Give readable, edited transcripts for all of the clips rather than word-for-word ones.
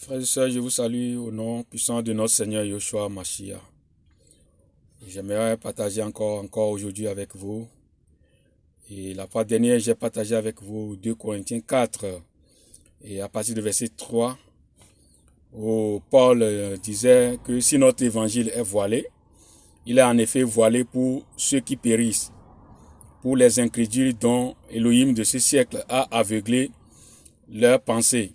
Frères et sœurs, je vous salue au nom puissant de notre Seigneur Yoshua Mashiach. J'aimerais partager encore aujourd'hui avec vous. Et la fois dernière, j'ai partagé avec vous 2 Corinthiens 4 et à partir du verset 3 où Paul disait que si notre évangile est voilé, il est en effet voilé pour ceux qui périssent, pour les incrédules dont Elohim de ce siècle a aveuglé leurs pensées.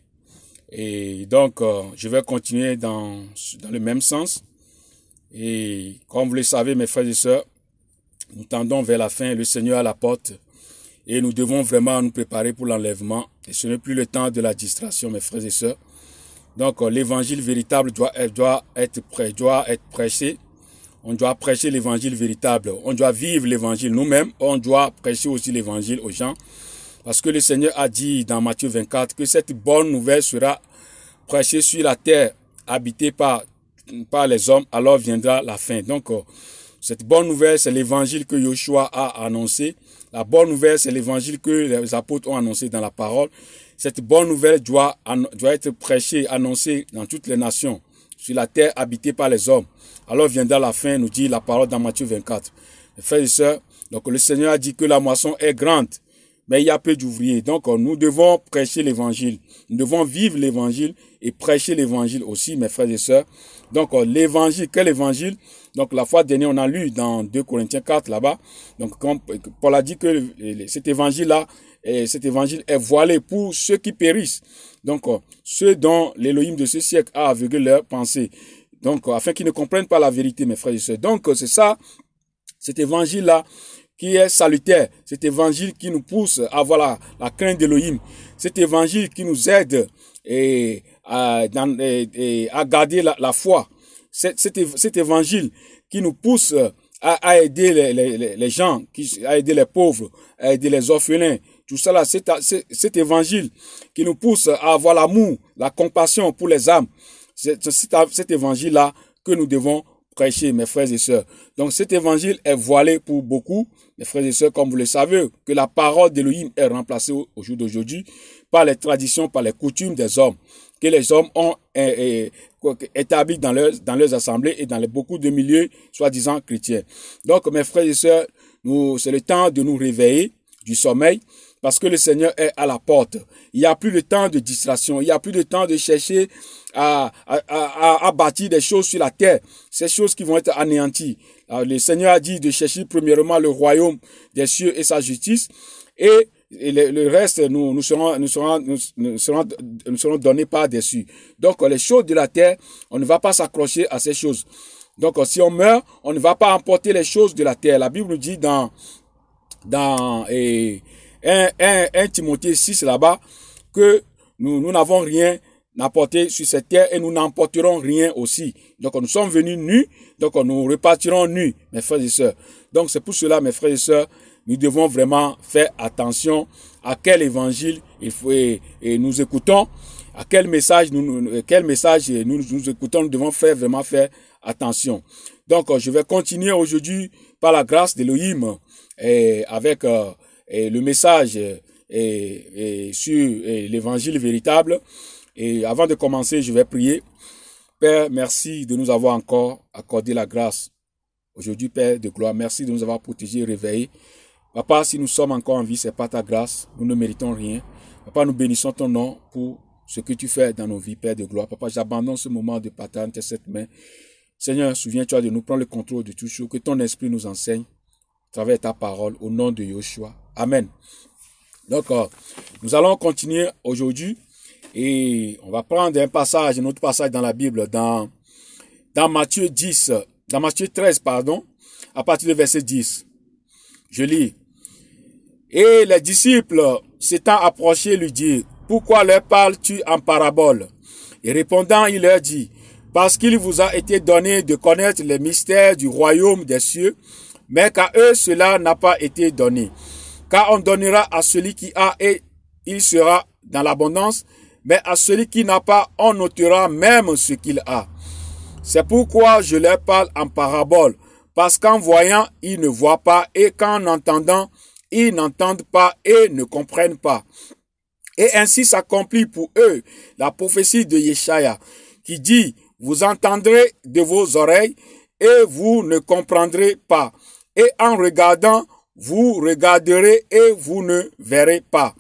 Et donc, je vais continuer dans le même sens. Et comme vous le savez, mes frères et sœurs, nous tendons vers la fin, le Seigneur à la porte. Et nous devons vraiment nous préparer pour l'enlèvement. Et ce n'est plus le temps de la distraction, mes frères et sœurs. Donc, l'évangile véritable doit être prêché. On doit prêcher l'évangile véritable. On doit vivre l'évangile nous-mêmes. On doit prêcher aussi l'évangile aux gens. Parce que le Seigneur a dit dans Matthieu 24 que cette bonne nouvelle sera prêchée sur la terre, habitée par les hommes, alors viendra la fin. Donc, cette bonne nouvelle, c'est l'évangile que Yoshua a annoncé. La bonne nouvelle, c'est l'évangile que les apôtres ont annoncé dans la parole. Cette bonne nouvelle doit être prêchée, annoncée dans toutes les nations, sur la terre habitée par les hommes. Alors viendra la fin, nous dit la parole dans Matthieu 24. Mes frères et sœurs, donc le Seigneur a dit que la moisson est grande, mais il y a peu d'ouvriers. Donc, nous devons prêcher l'évangile. Nous devons vivre l'évangile et prêcher l'évangile aussi, mes frères et sœurs. Donc, l'évangile, quel évangile? Donc, la fois dernière, on a lu dans 2 Corinthiens 4, là-bas. Donc, comme Paul a dit que cet évangile-là, cet évangile est voilé pour ceux qui périssent. Donc, ceux dont l'Élohim de ce siècle a aveuglé leurs pensées. Donc, afin qu'ils ne comprennent pas la vérité, mes frères et sœurs. Donc, c'est ça, cet évangile-là, qui est salutaire, cet évangile qui nous pousse à avoir la crainte d'Élohim, cet évangile qui nous aide à garder la foi, cet évangile qui nous pousse à aider les gens, à aider les pauvres, à aider les orphelins, tout ça là, cet évangile qui nous pousse à avoir l'amour, la compassion pour les âmes, cet évangile là que nous devons prêcher, mes frères et sœurs. Donc cet évangile est voilé pour beaucoup, mes frères et sœurs, comme vous le savez, que la parole d'Élohim est remplacée au jour d'aujourd'hui par les traditions, par les coutumes des hommes, que les hommes ont établi dans leurs assemblées et dans beaucoup de milieux soi-disant chrétiens. Donc mes frères et sœurs, c'est le temps de nous réveiller du sommeil, parce que le Seigneur est à la porte. Il n'y a plus de temps de distraction. Il n'y a plus de temps de chercher à bâtir des choses sur la terre. Ces choses qui vont être anéanties. Alors, le Seigneur a dit de chercher premièrement le royaume des cieux et sa justice. Et le reste, nous serons donnés par-dessus. Donc, les choses de la terre, on ne va pas s'accrocher à ces choses. Donc, si on meurt, on ne va pas emporter les choses de la terre. La Bible nous dit dans 1 Timothée 6 là-bas, que nous n'avons rien apporté sur cette terre et nous n'emporterons rien aussi. Donc nous sommes venus nus, donc nous repartirons nus, mes frères et sœurs. Donc c'est pour cela, mes frères et sœurs, nous devons vraiment faire attention à quel évangile il faut et nous écoutons, à quel message nous écoutons, nous devons vraiment faire attention. Donc je vais continuer aujourd'hui par la grâce d'Élohim avec le message sur l'évangile véritable. Et avant de commencer, je vais prier. Père, merci de nous avoir encore accordé la grâce. Aujourd'hui, Père de gloire, merci de nous avoir protégés et réveillés. Papa, si nous sommes encore en vie, c'est pas ta grâce. Nous ne méritons rien. Papa, nous bénissons ton nom pour ce que tu fais dans nos vies, Père de gloire. Papa, j'abandonne ce moment de partage entre cette main. Seigneur, souviens-toi de nous prendre le contrôle de tout chose, que ton esprit nous enseigne à travers ta parole, au nom de Yoshua. Amen. Donc, nous allons continuer aujourd'hui et on va prendre un autre passage dans la Bible, dans Matthieu 13, à partir du verset 10. Je lis. Et les disciples s'étant approchés lui dirent, pourquoi leur parles-tu en parabole? Et répondant, il leur dit, parce qu'il vous a été donné de connaître les mystères du royaume des cieux, mais qu'à eux cela n'a pas été donné. Car on donnera à celui qui a et il sera dans l'abondance, mais à celui qui n'a pas, on ôtera même ce qu'il a. C'est pourquoi je leur parle en parabole, parce qu'en voyant, ils ne voient pas, et qu'en entendant, ils n'entendent pas et ne comprennent pas. Et ainsi s'accomplit pour eux la prophétie de Yeshaya, qui dit, vous entendrez de vos oreilles et vous ne comprendrez pas. Et en regardant, vous regarderez et vous ne verrez pas.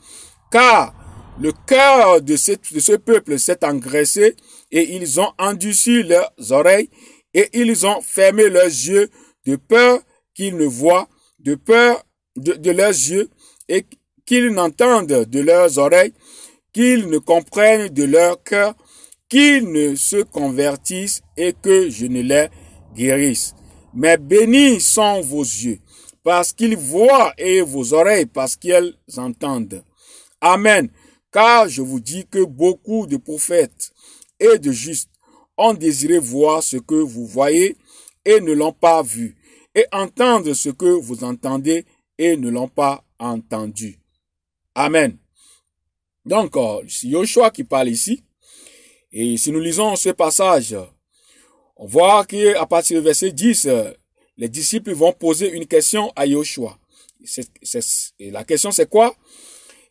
Car le cœur de ce peuple s'est engraissé et ils ont endurci leurs oreilles et ils ont fermé leurs yeux de peur qu'ils ne voient, de peur de leurs yeux et qu'ils n'entendent de leurs oreilles, qu'ils ne comprennent de leur cœur, qu'ils ne se convertissent et que je ne les guérisse. Mais bénis sont vos yeux, parce qu'ils voient, et vos oreilles, parce qu'elles entendent. Amen. Car je vous dis que beaucoup de prophètes et de justes ont désiré voir ce que vous voyez et ne l'ont pas vu, et entendre ce que vous entendez et ne l'ont pas entendu. Amen. Donc, c'est Yoshua qui parle ici. Et si nous lisons ce passage, on voit qu'à partir du verset 10, les disciples vont poser une question à Yoshua. Et la question c'est quoi?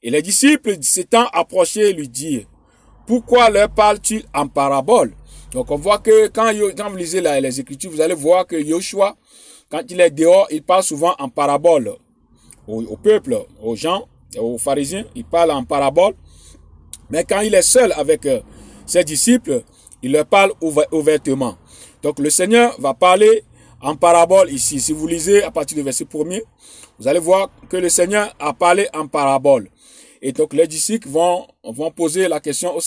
Et les disciples s'étant approchés lui dirent, pourquoi leur parles-tu en parabole? Donc on voit que quand vous lisez les Écritures, vous allez voir que Yoshua, quand il est dehors, il parle souvent en parabole au peuple, aux gens, aux pharisiens, il parle en parabole. Mais quand il est seul avec ses disciples, il leur parle ouvertement. Donc le Seigneur va parler en parabole ici. Si vous lisez à partir du verset 1er, vous allez voir que le Seigneur a parlé en parabole. Et donc les disciples vont poser la question au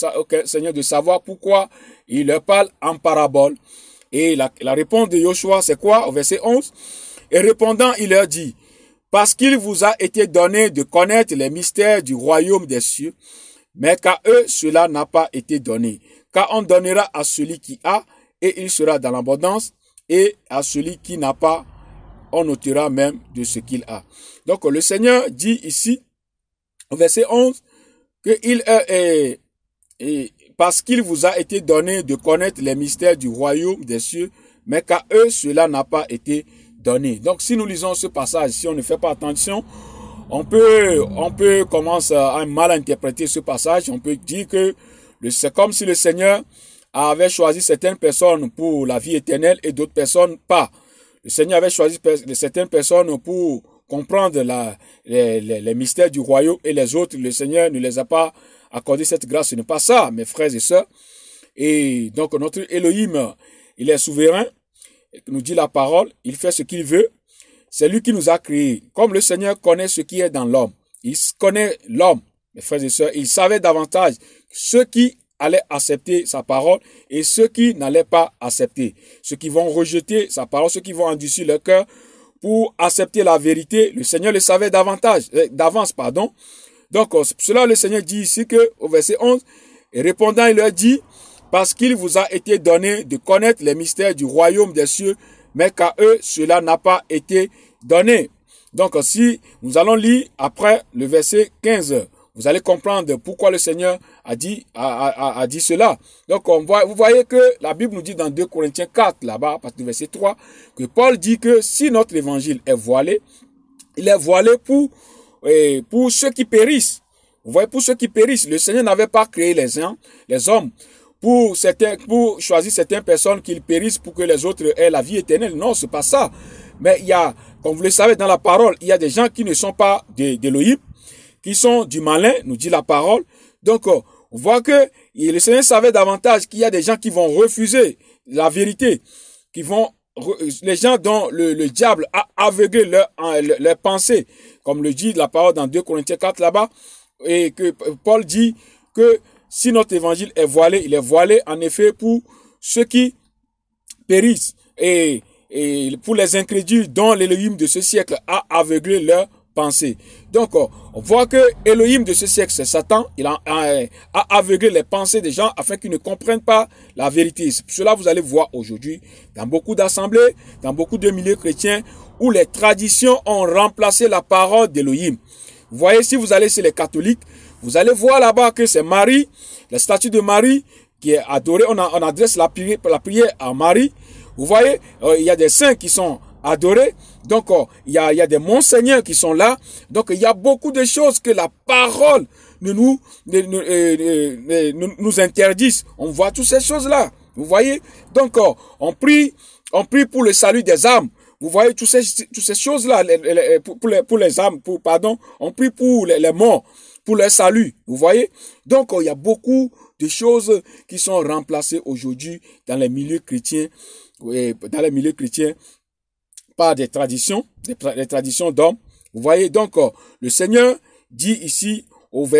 Seigneur de savoir pourquoi il leur parle en parabole. Et la réponse de Yoshua, c'est quoi? Au verset 11. Et répondant, il leur dit, parce qu'il vous a été donné de connaître les mystères du royaume des cieux, mais qu'à eux, cela n'a pas été donné. Car on donnera à celui qui a, et il sera dans l'abondance, et à celui qui n'a pas, on ôtera même de ce qu'il a. Donc le Seigneur dit ici, au verset 11, que parce qu'il vous a été donné de connaître les mystères du royaume des cieux, mais qu'à eux, cela n'a pas été donné. Donc si nous lisons ce passage, si on ne fait pas attention, on peut commencer à mal interpréter ce passage. On peut dire que c'est comme si le Seigneur avait choisi certaines personnes pour la vie éternelle et d'autres personnes pas. Le Seigneur avait choisi certaines personnes pour comprendre les mystères du royaume et les autres, le Seigneur ne les a pas accordé cette grâce. Ce n'est pas ça, mes frères et sœurs. Et donc notre Elohim, il est souverain, nous dit la parole, il fait ce qu'il veut. C'est lui qui nous a créés. Comme le Seigneur connaît ce qui est dans l'homme, il connaît l'homme, mes frères et sœurs, il savait davantage ceux qui allaient accepter sa parole et ceux qui n'allaient pas accepter. Ceux qui vont rejeter sa parole, ceux qui vont endurcir leur cœur pour accepter la vérité, le Seigneur le savait d'avance. Donc, pour cela, le Seigneur dit ici que, au verset 11, et répondant, il leur dit, parce qu'il vous a été donné de connaître les mystères du royaume des cieux, mais qu'à eux, cela n'a pas été donné. Donc, si nous allons lire après le verset 15, vous allez comprendre pourquoi le Seigneur a dit cela. Donc, vous voyez que la Bible nous dit dans 2 Corinthiens 4, là-bas, à partir du verset 3, que Paul dit que si notre évangile est voilé, il est voilé pour ceux qui périssent. Vous voyez, pour ceux qui périssent, le Seigneur n'avait pas créé les hommes, pour choisir certaines personnes qui périssent pour que les autres aient la vie éternelle. Non, c'est pas ça. Mais il y a, comme vous le savez dans la parole, il y a des gens qui ne sont pas d'Élohim, qui sont du malin, nous dit la parole. Donc, on voit que le Seigneur savait davantage qu'il y a des gens qui vont refuser la vérité, les gens dont le diable a aveuglé leur pensée, comme le dit la parole dans 2 Corinthiens 4 là-bas, et que Paul dit que si notre évangile est voilé, il est voilé en effet pour ceux qui périssent et pour les incrédules dont l'Élohim de ce siècle a aveuglé leur pensée. Donc, on voit que Elohim de ce siècle, c'est Satan. Il a aveuglé les pensées des gens afin qu'ils ne comprennent pas la vérité. C'est pour cela que vous allez voir aujourd'hui, dans beaucoup d'assemblées, dans beaucoup de milieux chrétiens, où les traditions ont remplacé la parole d'Elohim. Vous voyez, si vous allez chez les catholiques, vous allez voir là-bas que c'est Marie, la statue de Marie qui est adorée. On adresse la prière à Marie. Vous voyez, il y a des saints qui sont adorés. Donc, il y a des monseigneurs qui sont là. Donc, il y a beaucoup de choses que la parole nous interdisent. On voit toutes ces choses-là. Vous voyez? Donc, on prie pour le salut des âmes. Vous voyez toutes ces choses-là, pour les âmes, on prie pour les morts, pour leur salut. Vous voyez? Donc, il y a beaucoup de choses qui sont remplacées aujourd'hui dans les milieux chrétiens, par des traditions d'hommes. Vous voyez? Donc, le Seigneur dit ici, nous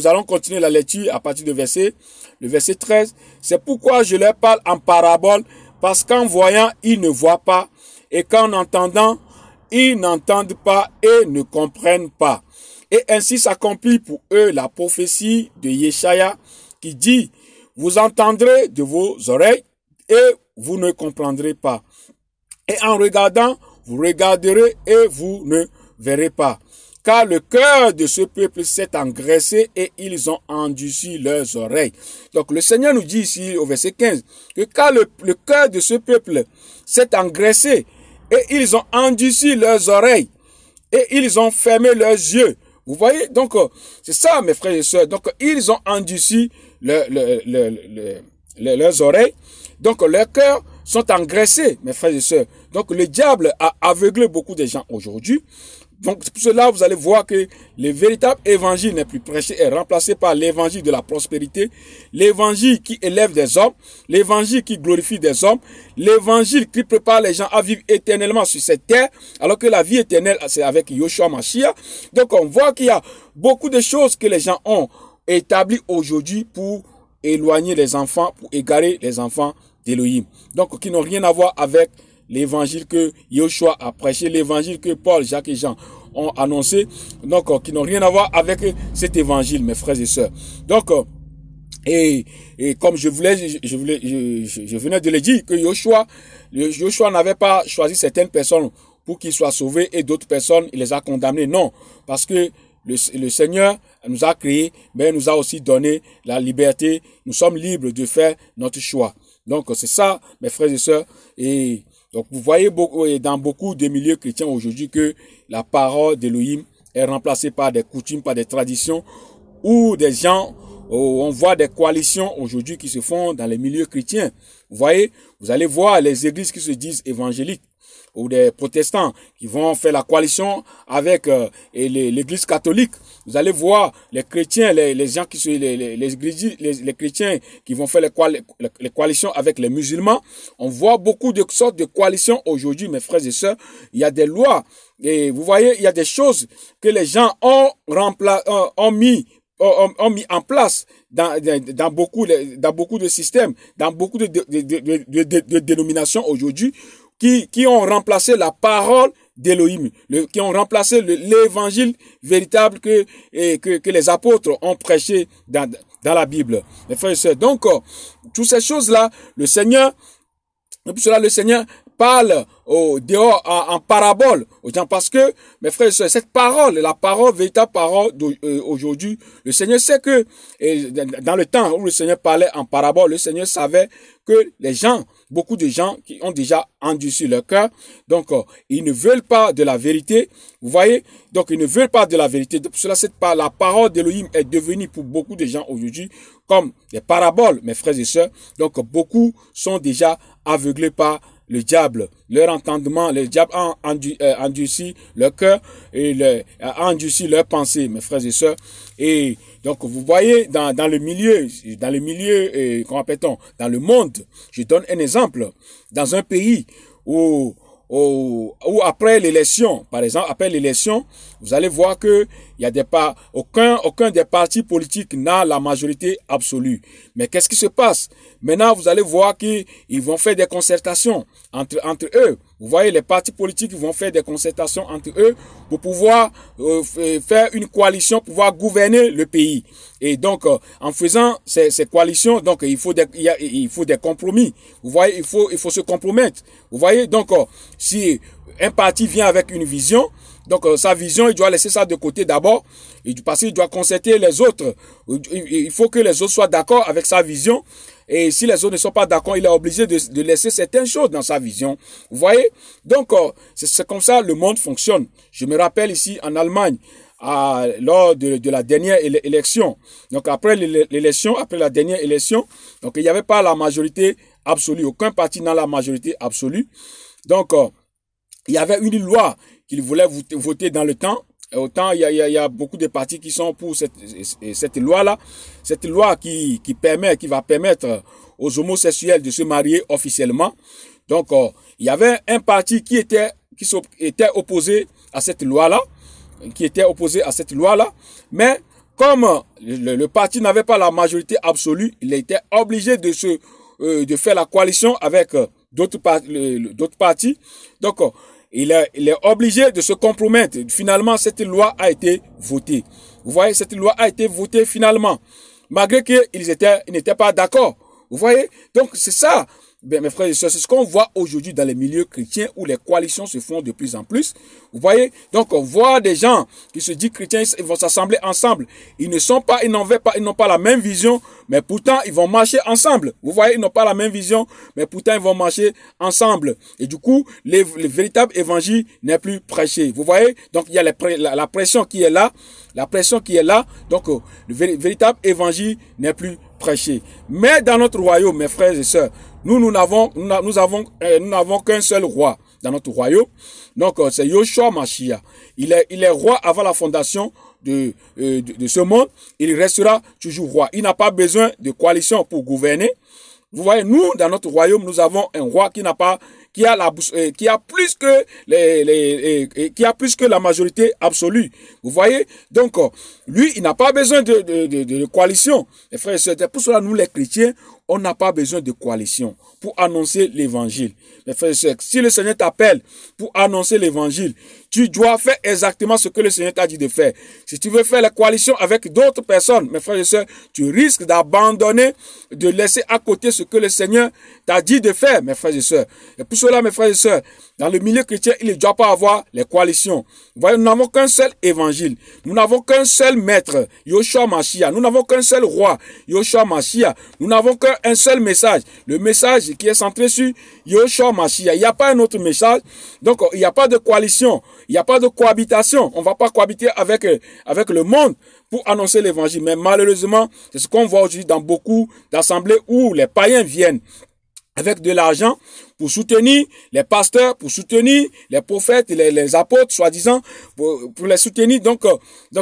allons continuer la lecture à partir du le verset 13. C'est pourquoi je leur parle en parabole, parce qu'en voyant, ils ne voient pas, et qu'en entendant, ils n'entendent pas et ne comprennent pas. Et ainsi s'accomplit pour eux la prophétie de Yeshaya qui dit, vous entendrez de vos oreilles et vous ne comprendrez pas. Et en regardant, vous regarderez et vous ne verrez pas. Car le cœur de ce peuple s'est engraissé et ils ont endurci leurs oreilles. Donc le Seigneur nous dit ici au verset 15 que car le cœur de ce peuple s'est engraissé et ils ont endurci leurs oreilles et ils ont fermé leurs yeux. Vous voyez? Donc c'est ça mes frères et sœurs. Donc ils ont endurci leurs oreilles. Donc leurs cœurs sont engraissés mes frères et sœurs. Donc le diable a aveuglé beaucoup de gens aujourd'hui. Donc, pour cela, vous allez voir que le véritable évangile n'est plus prêché, est remplacé par l'évangile de la prospérité, l'évangile qui élève des hommes, l'évangile qui glorifie des hommes, l'évangile qui prépare les gens à vivre éternellement sur cette terre, alors que la vie éternelle, c'est avec Yoshua Mashiach. Donc, on voit qu'il y a beaucoup de choses que les gens ont établies aujourd'hui pour éloigner les enfants, pour égarer les enfants d'Élohim. Donc, qui n'ont rien à voir avec l'évangile que Yoshua a prêché, l'évangile que Paul, Jacques et Jean ont annoncé, donc qui n'ont rien à voir avec cet évangile, mes frères et sœurs. Donc, et comme je venais de le dire, que Yoshua n'avait pas choisi certaines personnes pour qu'ils soient sauvés et d'autres personnes, il les a condamnés. Non, parce que le Seigneur nous a créés, mais nous a aussi donné la liberté. Nous sommes libres de faire notre choix. Donc, c'est ça, mes frères et sœurs. Et donc, vous voyez dans beaucoup de milieux chrétiens aujourd'hui que la parole d'Élohim est remplacée par des coutumes, par des traditions, ou des gens, on voit des coalitions aujourd'hui qui se font dans les milieux chrétiens. Vous voyez, vous allez voir les églises qui se disent évangéliques, ou des protestants qui vont faire la coalition avec l'église catholique. Vous allez voir les chrétiens, les gens qui les chrétiens qui vont faire les coalitions avec les musulmans. On voit beaucoup de sortes de coalitions aujourd'hui, mes frères et sœurs. Il y a des lois et vous voyez, il y a des choses que les gens ont mis en place dans beaucoup de systèmes, dans beaucoup de dénominations aujourd'hui, qui ont remplacé la parole d'Élohim, qui ont remplacé l'évangile véritable que les apôtres ont prêché dans la Bible. Mes frères et sœurs, donc, toutes ces choses-là, le Seigneur parle dehors en parabole aux gens, parce que, mes frères et sœurs, cette parole, la parole, véritable parole d'aujourd'hui, le Seigneur sait que, dans le temps où le Seigneur parlait en parabole, le Seigneur savait que beaucoup de gens qui ont déjà endurci leur cœur, donc ils ne veulent pas de la vérité, vous voyez, donc ils ne veulent pas de la vérité. Pour cela, la parole d'Élohim est devenue pour beaucoup de gens aujourd'hui comme des paraboles, mes frères et sœurs. Donc beaucoup sont déjà aveuglés par le diable, leur entendement, le diable a endurci leur cœur et a endurci leurs pensées, mes frères et sœurs. Et donc, vous voyez, dans le milieu, comment appelle-t-on, dans le monde, je donne un exemple, dans un pays où après l'élection, par exemple, après l'élection, vous allez voir que aucun des partis politiques n'a la majorité absolue. Mais qu'est-ce qui se passe? Maintenant, vous allez voir qu'ils vont faire des concertations entre eux. Vous voyez, les partis politiques vont faire des concertations entre eux pour pouvoir faire une coalition, pouvoir gouverner le pays. Et donc, en faisant ces coalitions, donc il faut des compromis. Vous voyez, il faut se compromettre. Vous voyez, donc si un parti vient avec une vision, donc sa vision, il doit laisser ça de côté d'abord, parce qu'il doit concerter les autres. Il faut que les autres soient d'accord avec sa vision. Et si les autres ne sont pas d'accord, il est obligé de laisser certaines choses dans sa vision. Vous voyez? Donc, c'est comme ça le monde fonctionne. Je me rappelle ici en Allemagne, lors de la dernière élection. Donc après l'élection, après la dernière élection, donc il n'y avait pas la majorité absolue, aucun parti n'a la majorité absolue. Donc il y avait une loi qu'il voulait voter dans le temps. Autant il y a beaucoup de partis qui sont pour cette loi-là, cette loi qui va permettre aux homosexuels de se marier officiellement. Donc il y avait un parti qui était opposé à cette loi-là, mais comme le parti n'avait pas la majorité absolue, il était obligé de faire la coalition avec d'autres partis. Donc il est obligé de se compromettre. Finalement, cette loi a été votée. Vous voyez, cette loi a été votée finalement, malgré qu'ils n'étaient pas d'accord. Vous voyez, donc c'est ça. Bien, mes frères et sœurs, c'est ce qu'on voit aujourd'hui dans les milieux chrétiens où les coalitions se font de plus en plus. Vous voyez, donc on voit des gens qui se disent chrétiens, ils vont s'assembler ensemble. Ils n'ont pas la même vision, mais pourtant ils vont marcher ensemble. Vous voyez, ils n'ont pas la même vision, mais pourtant ils vont marcher ensemble. Et du coup, le véritable évangile n'est plus prêché. Vous voyez, donc il y a la pression qui est là, donc le véritable évangile n'est plus prêché. Mais dans notre royaume, mes frères et sœurs, nous n'avons qu'un seul roi dans notre royaume. Donc, c'est Yoshua Mashiach. Il est roi avant la fondation de ce monde. Il restera toujours roi. Il n'a pas besoin de coalition pour gouverner. Vous voyez, nous, dans notre royaume, nous avons un roi qui a plus que la majorité absolue. Vous voyez? Donc, lui, il n'a pas besoin de coalition. Les frères et sœurs, pour cela, nous, les chrétiens, on n'a pas besoin de coalition pour annoncer l'évangile. Mes frères et sœurs, si le Seigneur t'appelle pour annoncer l'évangile, tu dois faire exactement ce que le Seigneur t'a dit de faire. Si tu veux faire la coalition avec d'autres personnes, mes frères et sœurs, tu risques d'abandonner, de laisser à côté ce que le Seigneur t'a dit de faire, mes frères et sœurs. Et pour cela, mes frères et sœurs, dans le milieu chrétien, il ne doit pas avoir les coalitions. Vous voyez, nous n'avons qu'un seul évangile. Nous n'avons qu'un seul maître, Yoshua Mashiach. Nous n'avons qu'un seul roi, Yoshua Mashiach. Nous n'avons qu'un seul message. Le message qui est centré sur Yoshua Mashiach. Il n'y a pas un autre message. Donc, il n'y a pas de coalition. Il n'y a pas de cohabitation. On ne va pas cohabiter avec le monde pour annoncer l'évangile. Mais malheureusement, c'est ce qu'on voit aujourd'hui dans beaucoup d'assemblées où les païens viennent avec de l'argent pour soutenir les pasteurs, pour soutenir les prophètes, les apôtres, soi-disant, pour les soutenir. Donc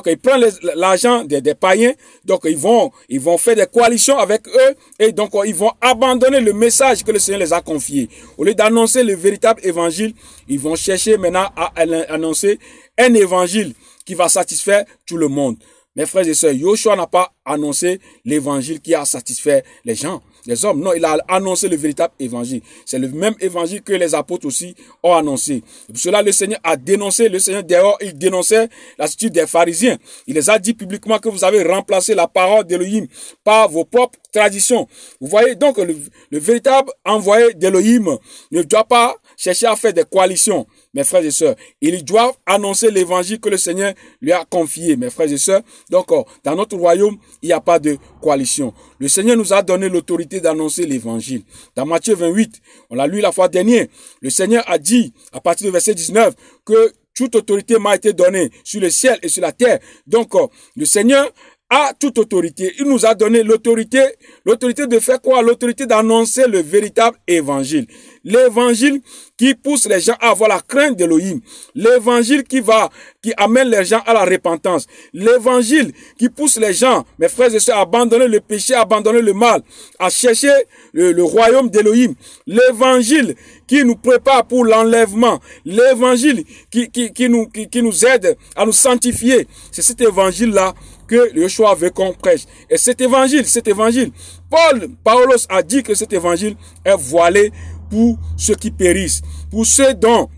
ils prennent l'argent des païens, donc ils vont faire des coalitions avec eux, et donc ils vont abandonner le message que le Seigneur les a confié. Au lieu d'annoncer le véritable évangile, ils vont chercher maintenant à annoncer un évangile qui va satisfaire tout le monde. Mes frères et sœurs, Yoshua n'a pas annoncé l'évangile qui a satisfait les gens, les hommes. Non, il a annoncé le véritable évangile. C'est le même évangile que les apôtres aussi ont annoncé. Et pour cela, le Seigneur a dénoncé, il dénonçait l'attitude des pharisiens. Il les a dit publiquement que vous avez remplacé la parole d'Élohim par vos propres traditions. Vous voyez, donc le véritable envoyé d'Élohim ne doit pas chercher à faire des coalitions. Mes frères et sœurs, ils doivent annoncer l'évangile que le Seigneur lui a confié, mes frères et sœurs. Donc, dans notre royaume, il n'y a pas de coalition. Le Seigneur nous a donné l'autorité d'annoncer l'évangile. Dans Matthieu 28, on l'a lu la fois dernière, le Seigneur a dit, à partir du verset 19, que toute autorité m'a été donnée sur le ciel et sur la terre. Donc, le Seigneur a toute autorité. Il nous a donné l'autorité de faire quoi? L'autorité d'annoncer le véritable évangile. L'évangile qui pousse les gens à avoir la crainte d'Élohim. L'évangile qui amène les gens à la repentance. L'évangile qui pousse les gens, mes frères et sœurs, à abandonner le péché, à abandonner le mal, à chercher le royaume d'Élohim. L'évangile qui nous prépare pour l'enlèvement. L'évangile qui nous aide à nous sanctifier. C'est cet évangile-là que Yoshua veut qu'on prêche. Et cet évangile, Paulos a dit que cet évangile est voilé pour ceux qui périssent, pour ceux dont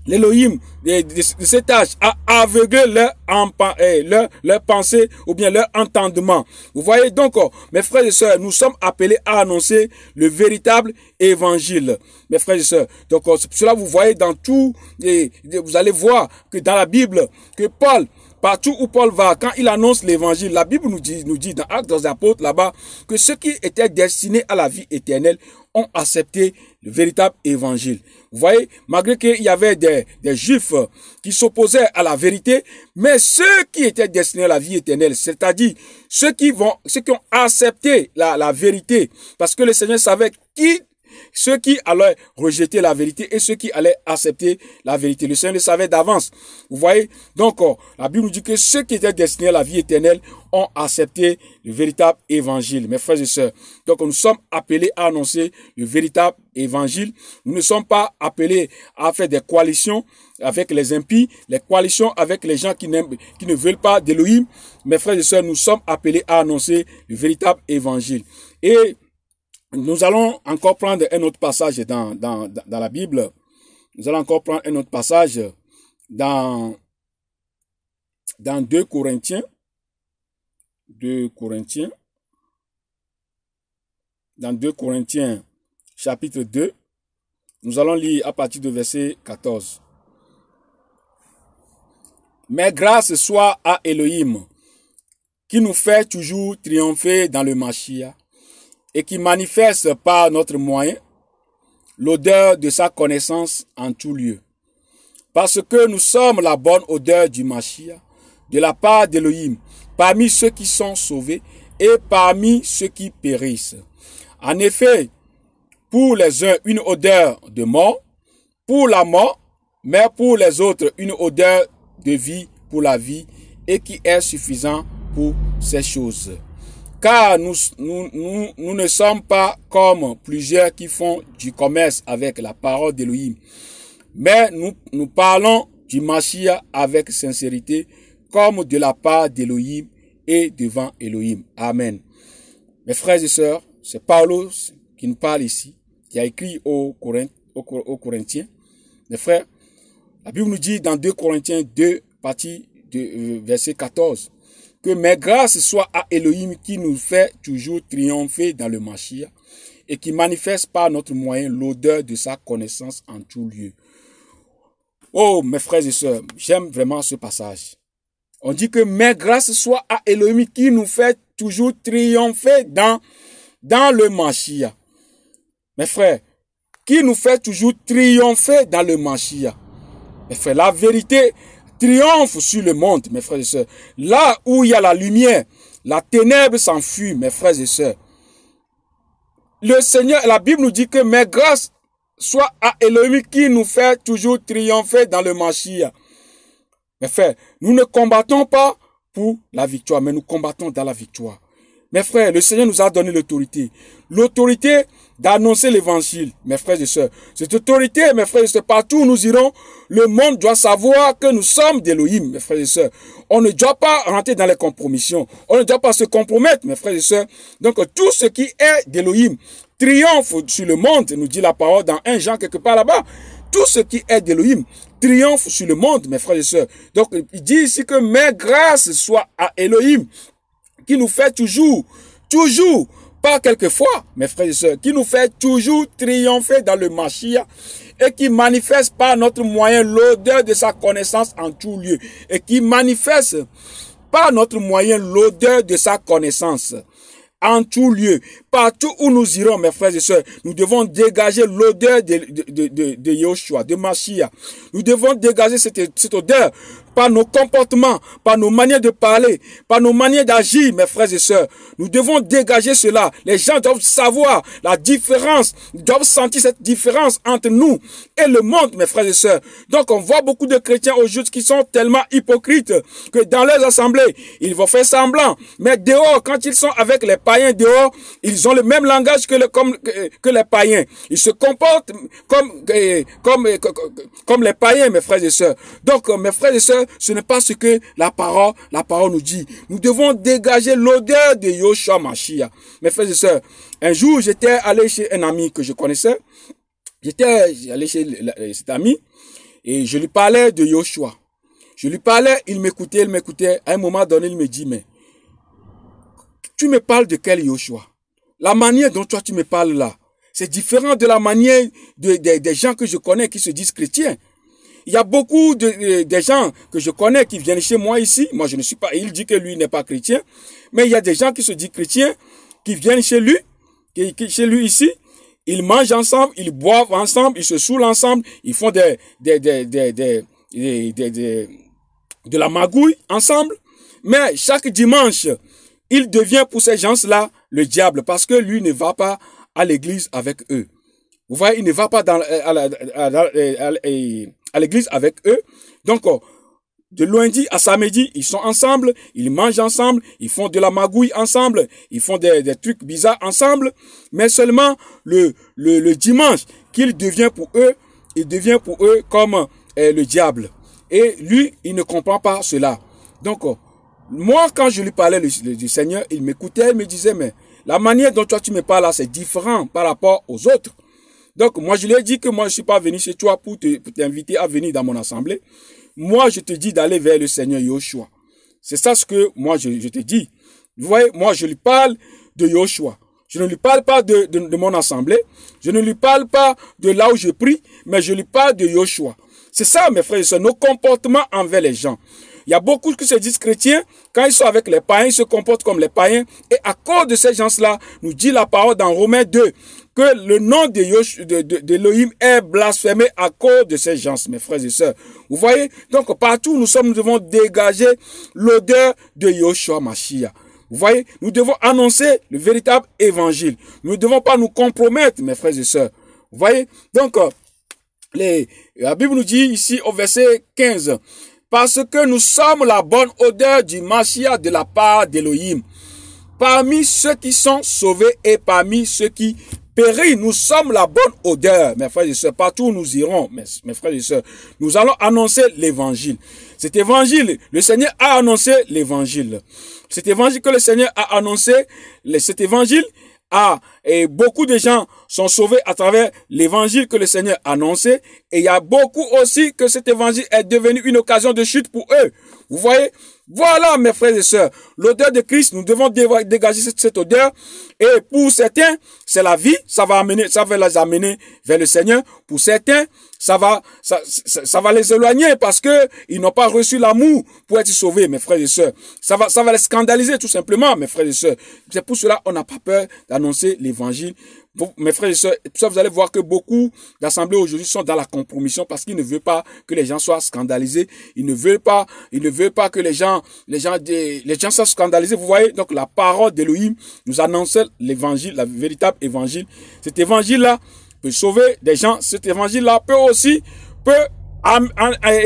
l'Élohim de cet âge a aveuglé leur pensée ou bien leur entendement. Vous voyez donc, mes frères et sœurs, nous sommes appelés à annoncer le véritable évangile. Mes frères et sœurs, donc c'est pour cela vous voyez dans tout, vous allez voir que dans la Bible, que Paul, partout où Paul va, quand il annonce l'évangile, la Bible nous dit dans Actes des Apôtres là-bas, que ceux qui étaient destinés à la vie éternelle ont accepté le véritable évangile. Vous voyez, malgré qu'il y avait des juifs qui s'opposaient à la vérité, mais ceux qui étaient destinés à la vie éternelle, c'est-à-dire ceux qui ont accepté la vérité, parce que le Seigneur savait ceux qui allaient rejeter la vérité et ceux qui allaient accepter la vérité. Le Seigneur le savait d'avance. Vous voyez? Donc, la Bible nous dit que ceux qui étaient destinés à la vie éternelle ont accepté le véritable évangile. Mes frères et sœurs. Donc, nous sommes appelés à annoncer le véritable évangile. Nous ne sommes pas appelés à faire des coalitions avec les impies, les coalitions avec les gens qui ne veulent pas d'Élohim. Mes frères et sœurs, nous sommes appelés à annoncer le véritable évangile. Et nous allons encore prendre un autre passage dans la Bible. Nous allons encore prendre un autre passage dans 2 Corinthiens. 2 Corinthiens. Dans 2 Corinthiens, chapitre 2. Nous allons lire à partir du verset 14. Mais grâce soit à Elohim, qui nous fait toujours triompher dans le Mashiach, et qui manifeste par notre moyen l'odeur de sa connaissance en tout lieu. Parce que nous sommes la bonne odeur du Mashiach, de la part d'Elohim, parmi ceux qui sont sauvés et parmi ceux qui périssent. En effet, pour les uns, une odeur de mort, pour la mort, mais pour les autres, une odeur de vie pour la vie, et qui est suffisant pour ces choses. Car nous ne sommes pas comme plusieurs qui font du commerce avec la parole d'Élohim. Mais nous parlons du Mashiach avec sincérité, comme de la part d'Élohim et devant Élohim. Amen. Mes frères et sœurs, c'est Paulo qui nous parle ici, qui a écrit aux Corinthiens. Mes frères, la Bible nous dit dans 2 Corinthiens 2, partie de verset 14, que mes grâces soient à Elohim qui nous fait toujours triompher dans le Mashiach et qui manifeste par notre moyen l'odeur de sa connaissance en tout lieu. Oh, mes frères et sœurs, j'aime vraiment ce passage. On dit que mes grâces soient à Elohim qui nous fait toujours triompher dans le Mashiach. Mes frères, qui nous fait toujours triompher dans le Mashiach. Mes frères, la vérité triomphe sur le monde, mes frères et sœurs. Là où il y a la lumière, la ténèbre s'enfuit, mes frères et sœurs. Le Seigneur, la Bible nous dit que mes grâces soient à Elohim qui nous fait toujours triompher dans le Mashiach. Mes frères, nous ne combattons pas pour la victoire, mais nous combattons dans la victoire. Mes frères, le Seigneur nous a donné l'autorité. L'autorité d'annoncer l'évangile, mes frères et sœurs. Cette autorité, mes frères et sœurs, partout où nous irons, le monde doit savoir que nous sommes d'Élohim, mes frères et sœurs. On ne doit pas rentrer dans les compromissions. On ne doit pas se compromettre, mes frères et sœurs. Donc, tout ce qui est d'Élohim triomphe sur le monde, nous dit la parole dans 1 Jean quelque part là-bas. Tout ce qui est d'Élohim triomphe sur le monde, mes frères et sœurs. Donc, il dit ici que mes grâces soient à Elohim, qui nous fait toujours, pas quelquefois, mes frères et sœurs, qui nous fait toujours triompher dans le Mashiach et qui manifeste par notre moyen l'odeur de sa connaissance en tout lieu et qui manifeste par notre moyen l'odeur de sa connaissance en tout lieu. Partout où nous irons, mes frères et sœurs, nous devons dégager l'odeur de Yahushua, de Mashiach. Nous devons dégager cette odeur par nos comportements, par nos manières de parler, par nos manières d'agir, mes frères et sœurs. Nous devons dégager cela. Les gens doivent savoir la différence, ils doivent sentir cette différence entre nous et le monde, mes frères et sœurs. Donc, on voit beaucoup de chrétiens aujourd'hui qui sont tellement hypocrites que dans leurs assemblées, ils vont faire semblant. Mais dehors, quand ils sont avec les païens dehors, ils ont le même langage que les païens. Ils se comportent comme les païens, mes frères et sœurs. Donc, mes frères et sœurs, ce n'est pas ce que la parole nous dit. Nous devons dégager l'odeur de Yahushua Mashiach. Mes frères et sœurs, un jour, j'étais allé chez un ami que je connaissais. J'étais allé chez cet ami et je lui parlais de Yahushua. Je lui parlais, il m'écoutait. À un moment donné, il me dit, mais tu me parles de quel Yahushua? La manière dont toi tu me parles là, c'est différent de la manière des gens que je connais qui se disent chrétiens. Il y a beaucoup de gens que je connais qui viennent chez moi ici. Moi, je ne suis pas, il dit que lui n'est pas chrétien. Mais il y a des gens qui se disent chrétiens, qui viennent chez lui ici. ils mangent ensemble, ils boivent ensemble, ils se saoulent ensemble, ils font de la magouille ensemble. Mais chaque dimanche, il devient pour ces gens-là le diable parce que lui ne va pas à l'église avec eux. Vous voyez, il ne va pas à l'église avec eux. Donc, de lundi à samedi, ils sont ensemble, ils mangent ensemble, ils font de la magouille ensemble, ils font des trucs bizarres ensemble, mais seulement le dimanche qu'il devient pour eux, il devient pour eux comme le diable. Et lui, il ne comprend pas cela. Donc, moi, quand je lui parlais du Seigneur, il m'écoutait, il me disait, mais la manière dont toi tu me parles là, c'est différent par rapport aux autres. Donc, moi, je lui ai dit que moi, je suis pas venu chez toi pour t'inviter à venir dans mon assemblée. Moi, je te dis d'aller vers le Seigneur Yoshua. C'est ça ce que moi, je te dis. Vous voyez, moi, je lui parle de Yoshua. Je ne lui parle pas de mon assemblée. Je ne lui parle pas de là où je prie, mais je lui parle de Yoshua. C'est ça, mes frères et sœurs, nos comportements envers les gens. Il y a beaucoup qui se disent chrétiens, quand ils sont avec les païens, ils se comportent comme les païens. Et à cause de ces gens-là, nous dit la parole dans Romains 2, que le nom d'Élohim est blasphémé à cause de ces gens, mes frères et sœurs. Vous voyez? Donc, partout où nous devons dégager l'odeur de Yoshua Mashiach. Vous voyez? Nous devons annoncer le véritable évangile. Nous ne devons pas nous compromettre, mes frères et sœurs. Vous voyez? Donc, la Bible nous dit ici au verset 15, parce que nous sommes la bonne odeur du Mashiach de la part d'Élohim. Parmi ceux qui sont sauvés et parmi ceux qui périssent, nous sommes la bonne odeur, mes frères et sœurs. Partout où nous irons, mes frères et sœurs, nous allons annoncer l'évangile. Cet évangile, le Seigneur a annoncé l'évangile. Cet évangile que le Seigneur a annoncé, cet évangile et beaucoup de gens sont sauvés à travers l'évangile que le Seigneur a annoncé. Et il y a beaucoup aussi que cet évangile est devenu une occasion de chute pour eux. Vous voyez? Voilà, mes frères et sœurs, l'odeur de Christ, nous devons dégager cette odeur. Et pour certains, c'est la vie, ça va les amener vers le Seigneur. Pour certains, ça va les éloigner parce que ils n'ont pas reçu l'amour pour être sauvés, mes frères et sœurs. Ça va les scandaliser tout simplement, mes frères et sœurs. C'est pour cela qu'on n'a pas peur d'annoncer l'évangile. Mes frères et sœurs, vous allez voir que beaucoup d'assemblées aujourd'hui sont dans la compromission parce qu'ils ne veulent pas que les gens soient scandalisés. Ils ne veulent pas que les gens soient scandalisés. Vous voyez, donc la parole d'Élohim nous annonce l'évangile, le véritable évangile. Cet évangile-là peut sauver des gens. Cet évangile-là peut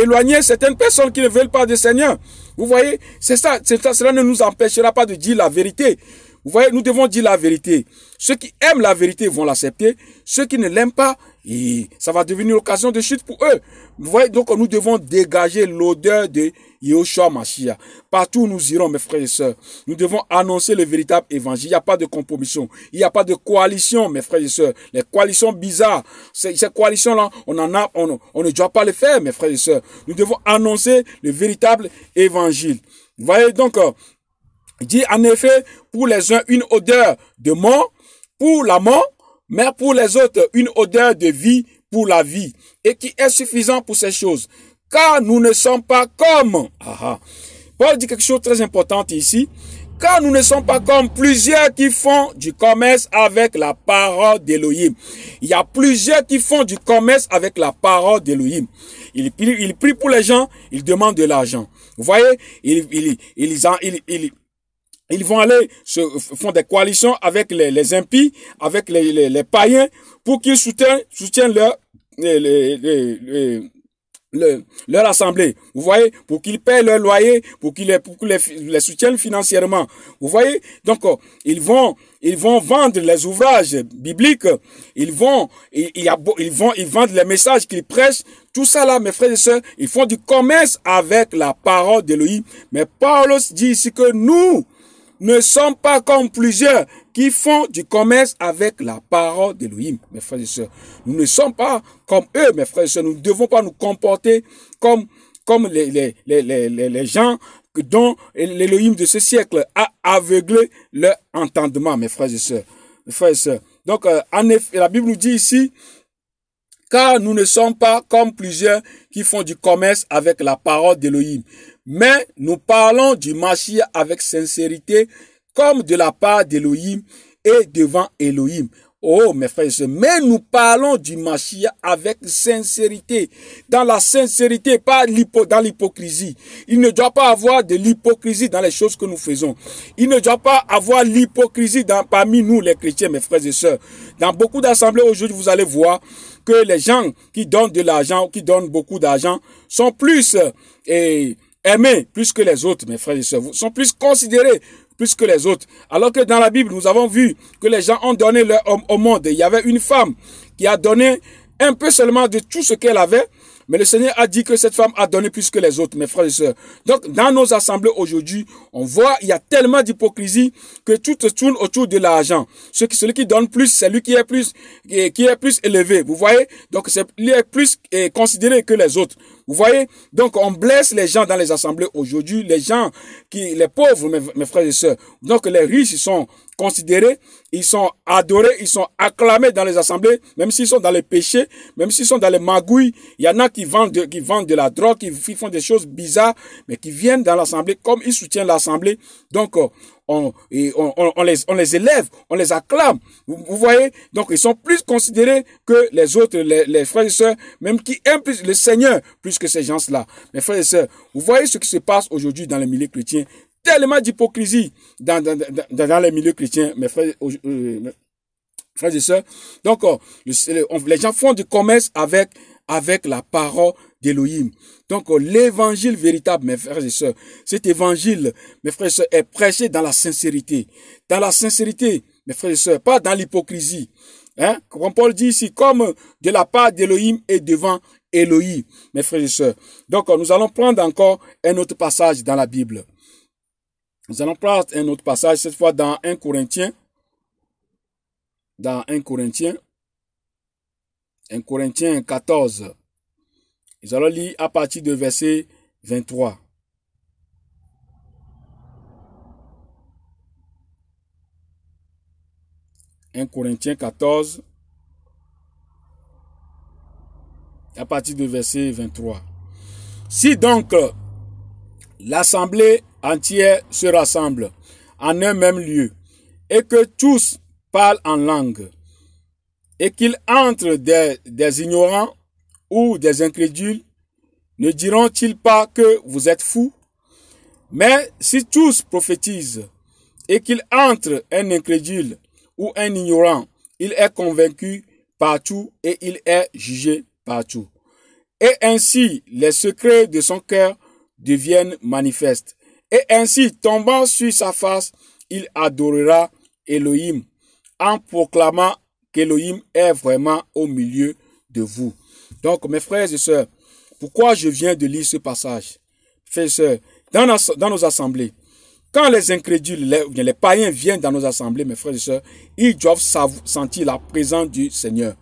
éloigner certaines personnes qui ne veulent pas du Seigneur. Vous voyez, c'est ça, cela ne nous empêchera pas de dire la vérité. Vous voyez, nous devons dire la vérité. Ceux qui aiment la vérité vont l'accepter. Ceux qui ne l'aiment pas, ça va devenir l'occasion de chute pour eux. Vous voyez, donc nous devons dégager l'odeur de Yoshua Mashiach. Partout où nous irons, mes frères et sœurs, nous devons annoncer le véritable évangile. Il n'y a pas de compromission. Il n'y a pas de coalition, mes frères et sœurs. Les coalitions bizarres, ces coalitions-là, on ne doit pas les faire, mes frères et sœurs. Nous devons annoncer le véritable évangile. Vous voyez, donc, il dit en effet, pour les uns, une odeur de mort pour la mort, mais pour les autres, une odeur de vie pour la vie, et qui est suffisant pour ces choses. Car nous ne sommes pas comme... Paul dit quelque chose de très important ici. Car nous ne sommes pas comme plusieurs qui font du commerce avec la parole d'Élohim. Il y a plusieurs qui font du commerce avec la parole d'Élohim. Il prie pour les gens, il demande de l'argent. Vous voyez, ils vont aller font des coalitions avec les impies, avec les païens, pour qu'ils soutiennent leur assemblée. Vous voyez, pour qu'ils paient leur loyer, pour qu'ils les soutiennent financièrement. Vous voyez, donc ils vont vendre les ouvrages bibliques. Ils vendent les messages qu'ils prêchent. Tout ça là, mes frères et sœurs, ils font du commerce avec la parole d'Élohim. Mais Paul dit ici que nous ne sommes pas comme plusieurs qui font du commerce avec la parole d'Élohim, mes frères et sœurs. Nous ne sommes pas comme eux, mes frères et sœurs. Nous ne devons pas nous comporter comme les gens dont l'Élohim de ce siècle a aveuglé leur entendement, mes frères et sœurs. Mes frères et sœurs. Donc, en effet, la Bible nous dit ici, car nous ne sommes pas comme plusieurs qui font du commerce avec la parole d'Élohim. Mais nous parlons du Mashiach avec sincérité, comme de la part d'Élohim et devant Élohim. Oh, mes frères et sœurs, mais nous parlons du Mashiach avec sincérité. Dans la sincérité, pas dans l'hypocrisie. Il ne doit pas avoir de l'hypocrisie dans les choses que nous faisons. Il ne doit pas avoir l'hypocrisie parmi nous, les chrétiens, mes frères et sœurs. Dans beaucoup d'assemblées aujourd'hui, vous allez voir que les gens qui donnent de l'argent, qui donnent beaucoup d'argent, sont plus aimés plus que les autres, mes frères et sœurs. Sont plus considérés plus que les autres. Alors que dans la Bible, nous avons vu que les gens ont donné leur homme au monde. Il y avait une femme qui a donné un peu seulement de tout ce qu'elle avait, mais le Seigneur a dit que cette femme a donné plus que les autres, mes frères et sœurs. Donc, dans nos assemblées aujourd'hui, on voit, il y a tellement d'hypocrisie que tout tourne autour de l'argent. Celui qui donne plus, c'est lui qui est plus élevé. Vous voyez? Donc, il est plus considéré que les autres. Vous voyez? Donc, on blesse les gens dans les assemblées aujourd'hui, les pauvres, mes frères et sœurs. Donc, les riches, ils sont considérés, ils sont adorés, ils sont acclamés dans les assemblées, même s'ils sont dans les péchés, même s'ils sont dans les magouilles. Il y en a qui vendent de la drogue, qui font des choses bizarres, mais qui viennent dans l'assemblée, comme ils soutiennent l'assemblée. Donc, on les élève, on les acclame. Vous voyez? Donc, ils sont plus considérés que les autres, les frères et sœurs, même qui aiment plus le Seigneur, plus que ces gens-là. Mes frères et sœurs, vous voyez ce qui se passe aujourd'hui dans les milieux chrétiens? Tellement d'hypocrisie dans les milieux chrétiens, mes frères et sœurs. Donc, les gens font du commerce avec la parole d'Élohim. Donc, l'évangile véritable, mes frères et sœurs, cet évangile, mes frères et sœurs, est prêché dans la sincérité. Dans la sincérité, mes frères et sœurs, pas dans l'hypocrisie. Hein? Comme Paul dit ici, comme de la part d'Élohim et devant Élohim, mes frères et sœurs. Donc, nous allons prendre encore un autre passage dans la Bible. Nous allons prendre un autre passage, cette fois dans 1 Corinthiens. Dans 1 Corinthiens 14. Nous allons lire à partir de verset 23. « 1 Corinthiens 14, à partir de verset 23. « Si donc l'assemblée entière se rassemble en un même lieu, et que tous parlent en langue, et qu'il entre des ignorants ou des incrédules, ne diront-ils pas que vous êtes fous? Mais si tous prophétisent, et qu'il entre un incrédule ou un ignorant, il est convaincu partout et il est jugé partout. Et ainsi, les secrets de son cœur deviennent manifestes. Et ainsi, tombant sur sa face, il adorera Elohim en proclamant qu'Elohim est vraiment au milieu de vous. » Donc, mes frères et sœurs, pourquoi je viens de lire ce passage? Frères et sœurs, dans nos assemblées, quand les incrédules, les païens viennent dans nos assemblées, mes frères et sœurs, ils doivent sentir la présence du Seigneur.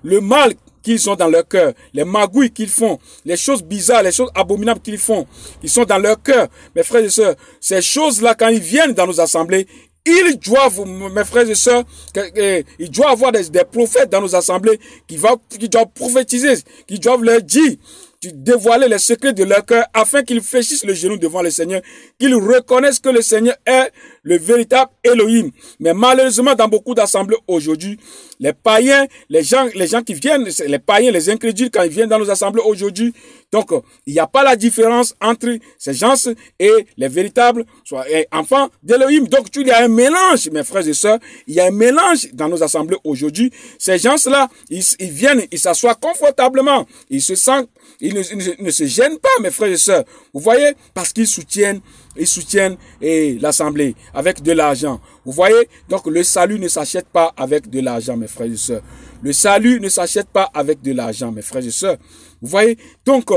Le mal qu'ils ont dans leur cœur, les magouilles qu'ils font, les choses bizarres, les choses abominables qu'ils font, ils sont dans leur cœur. Mes frères et sœurs, ces choses-là, quand ils viennent dans nos assemblées, ils doivent, mes frères et sœurs, ils doivent avoir des prophètes dans nos assemblées qui doivent prophétiser, qui doivent leur dire, dévoiler les secrets de leur cœur afin qu'ils fléchissent le genou devant le Seigneur, qu'ils reconnaissent que le Seigneur est le véritable Elohim. Mais malheureusement, dans beaucoup d'assemblées aujourd'hui, les païens, les gens qui viennent, les païens, les incrédules, quand ils viennent dans nos assemblées aujourd'hui, donc il n'y a pas la différence entre ces gens et les véritables enfants d'Elohim. Donc il y a un mélange, mes frères et sœurs, il y a un mélange dans nos assemblées aujourd'hui. Ces gens-là, ils viennent, ils s'assoient confortablement, ils se sentent, ils ne se gênent pas, mes frères et sœurs. Vous voyez, parce qu'ils soutiennent l'assemblée avec de l'argent. Vous voyez, donc le salut ne s'achète pas avec de l'argent, mes frères et sœurs. Le salut ne s'achète pas avec de l'argent, mes frères et sœurs. Vous voyez, donc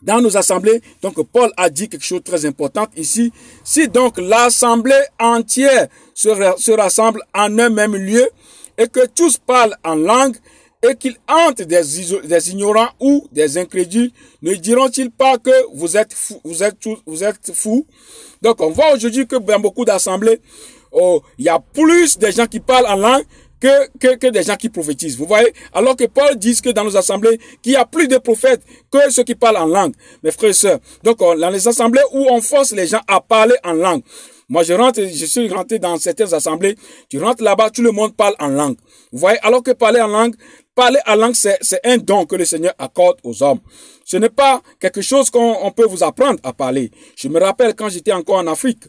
dans nos assemblées, donc Paul a dit quelque chose de très important ici. Si donc l'assemblée entière se rassemble en un même lieu et que tous parlent en langue, et qu'il entre des ignorants ou des incrédules, ne diront-ils pas que vous êtes fous? Donc, on voit aujourd'hui que dans beaucoup d'assemblées, il y a plus de gens qui parlent en langue que des gens qui prophétisent. Vous voyez? Alors que Paul dit que dans nos assemblées, qu'il y a plus de prophètes que ceux qui parlent en langue. Mes frères et sœurs. Donc, dans les assemblées où on force les gens à parler en langue, Moi, je suis rentré dans certaines assemblées, tu rentres là-bas, tout le monde parle en langue. Vous voyez, alors que parler en langue, c'est un don que le Seigneur accorde aux hommes. Ce n'est pas quelque chose qu'on peut vous apprendre à parler. Je me rappelle quand j'étais encore en Afrique,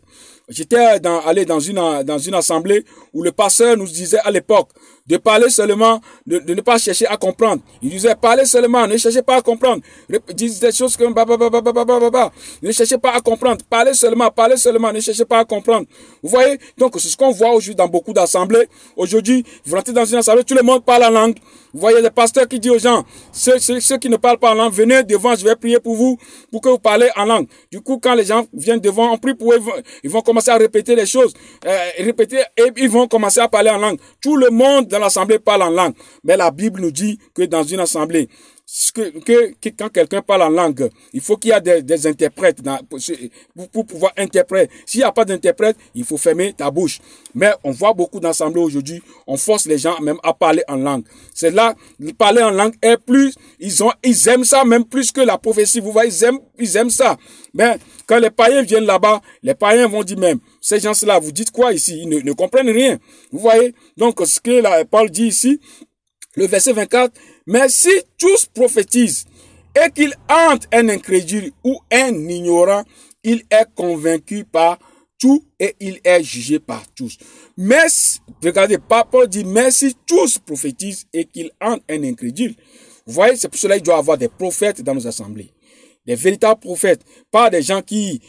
j'étais allé dans une assemblée où le pasteur nous disait à l'époque de parler seulement, de ne pas chercher à comprendre. Il disait, parlez seulement, ne cherchez pas à comprendre. Il disait des choses comme ne cherchez pas à comprendre. Parlez seulement, ne cherchez pas à comprendre. Vous voyez? Donc, c'est ce qu'on voit aujourd'hui dans beaucoup d'assemblées. Aujourd'hui, vous rentrez dans une assemblée, tout le monde parle en langue. Vous voyez des pasteurs qui disent aux gens, ceux qui ne parlent pas en langue, venez devant, je vais prier pour vous, pour que vous parlez en langue. Du coup, quand les gens viennent devant, on prie pour eux, ils vont commencer à répéter les choses, et ils vont commencer à parler en langue. Tout le monde dans l'assemblée parle en langue. Mais la Bible nous dit que dans une assemblée, quand quelqu'un parle en langue, il faut qu'il y ait des interprètes pour pouvoir interpréter. S'il n'y a pas d'interprète, il faut fermer ta bouche. Mais on voit beaucoup d'assemblées aujourd'hui, on force les gens même à parler en langue. C'est là, parler en langue est plus, ils aiment ça même plus que la prophétie. Vous voyez, ils aiment ça. Mais quand les païens viennent là-bas, les païens vont dire même, ces gens-là, vous dites quoi ici? Ils ne comprennent rien. Vous voyez? Donc, ce que Paul dit ici, le verset 24, mais si tous prophétisent et qu'il entre un incrédule ou un ignorant, il est convaincu par tout et il est jugé par tous. Mais, regardez, Paul dit, mais si tous prophétisent et qu'il entre un incrédule, vous voyez, c'est pour cela qu'il doit y avoir des prophètes dans nos assemblées. Des véritables prophètes, pas des gens qui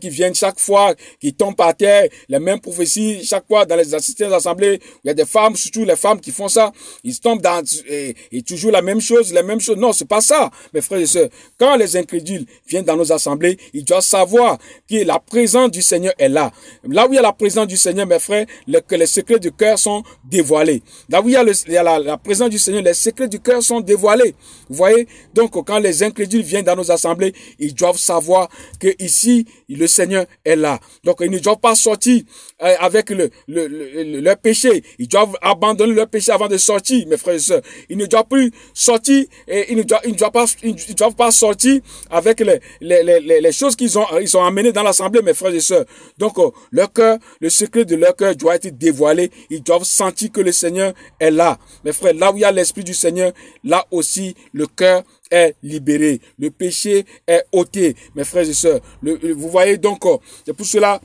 viennent chaque fois, qui tombent par terre, les mêmes prophéties, chaque fois dans les assemblées, il y a des femmes, surtout les femmes qui font ça, ils tombent dans, et toujours la même chose. Non, c'est pas ça, mes frères et sœurs. Quand les incrédules viennent dans nos assemblées, ils doivent savoir que la présence du Seigneur est là. Là où il y a la présence du Seigneur, mes frères, que les secrets du cœur sont dévoilés. Là où il y a la présence du Seigneur, les secrets du cœur sont dévoilés. Vous voyez? Donc, quand les incrédules viennent dans nos assemblées, ils doivent savoir que ici le Seigneur est là. Donc ils ne doivent pas sortir avec leur péché. Ils doivent abandonner leur péché avant de sortir, mes frères et sœurs. Ils ne doivent plus sortir et ils ne doivent pas sortir avec les choses qu'ils ont amenées dans l'assemblée, mes frères et sœurs. Donc leur cœur, le secret de leur cœur doit être dévoilé. Ils doivent sentir que le Seigneur est là. Mes frères, là où il y a l'Esprit du Seigneur, là aussi le cœur est libéré. Le péché est ôté, mes frères et sœurs. Vous voyez donc, c'est pour cela,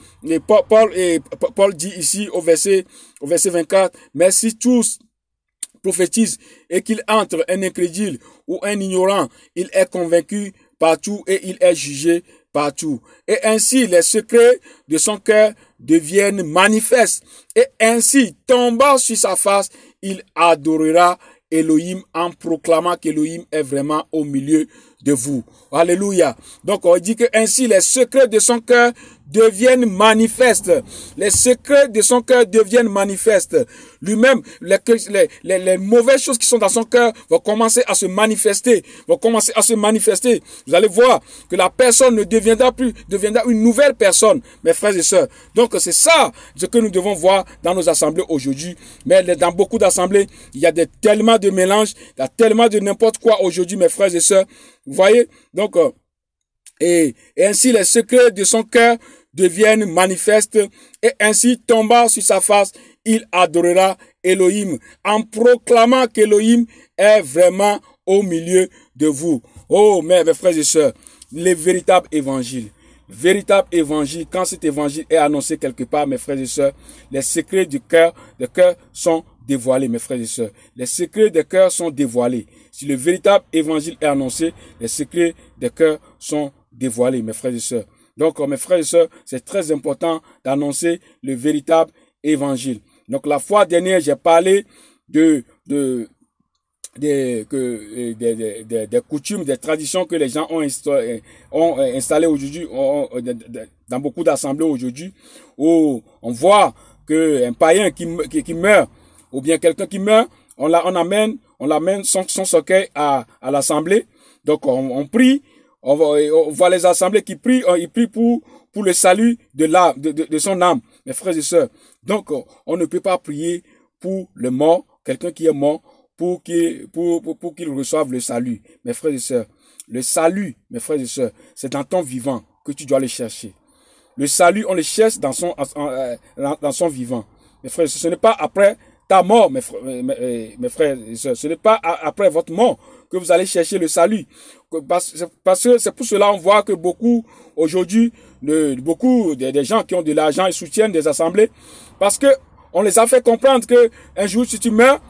Paul dit ici au verset 24, mais si tous prophétisent et qu'il entre un incrédule ou un ignorant, il est convaincu partout et il est jugé partout. Et ainsi, les secrets de son cœur deviennent manifestes. Et ainsi, tombant sur sa face, il adorera Elohim en proclamant qu'Elohim est vraiment au milieu de vous. Alléluia. Donc, on dit que ainsi les secrets de son cœur deviennent manifestes. Les secrets de son cœur deviennent manifestes. Lui-même, les mauvaises choses qui sont dans son cœur vont commencer à se manifester. Vous allez voir que la personne ne deviendra une nouvelle personne, mes frères et sœurs. Donc, c'est ça ce que nous devons voir dans nos assemblées aujourd'hui. Mais dans beaucoup d'assemblées, il y a tellement de mélanges, il y a tellement de n'importe quoi aujourd'hui, mes frères et sœurs. Vous voyez? Donc, et ainsi les secrets de son cœur deviennent manifestes et ainsi tombant sur sa face, il adorera Elohim en proclamant qu'Elohim est vraiment au milieu de vous. Oh, mes frères et sœurs, les véritables évangiles. Quand cet évangile est annoncé quelque part, mes frères et sœurs, les secrets du cœur sont dévoilés, mes frères et sœurs. Les secrets des cœurs sont dévoilés. Si le véritable évangile est annoncé, les secrets des cœurs sont dévoilés, mes frères et sœurs. Donc, mes frères et sœurs, c'est très important d'annoncer le véritable évangile. Donc, la fois dernière, j'ai parlé des coutumes, des traditions que les gens ont installées aujourd'hui, dans beaucoup d'assemblées aujourd'hui, où on voit qu'un païen qui meurt, ou bien quelqu'un qui meurt, on l'amène son cercueil à l'assemblée. Donc, on prie, on voit les assemblées qui prient, ils prient pour le salut de son âme, mes frères et sœurs. Donc, on ne peut pas prier pour le mort, quelqu'un qui est mort, pour qu'il reçoive le salut. Mes frères et sœurs, le salut, mes frères et sœurs, c'est dans ton vivant que tu dois le chercher. le salut, on le cherche dans son vivant. Mes frères, ce n'est pas après ta mort, mes frères et sœurs. Ce n'est pas après votre mort que vous allez chercher le salut. Parce que c'est pour cela on voit que beaucoup, aujourd'hui, beaucoup des gens qui ont de l'argent et soutiennent des assemblées, parce que on les a fait comprendre que un jour, si tu meurs,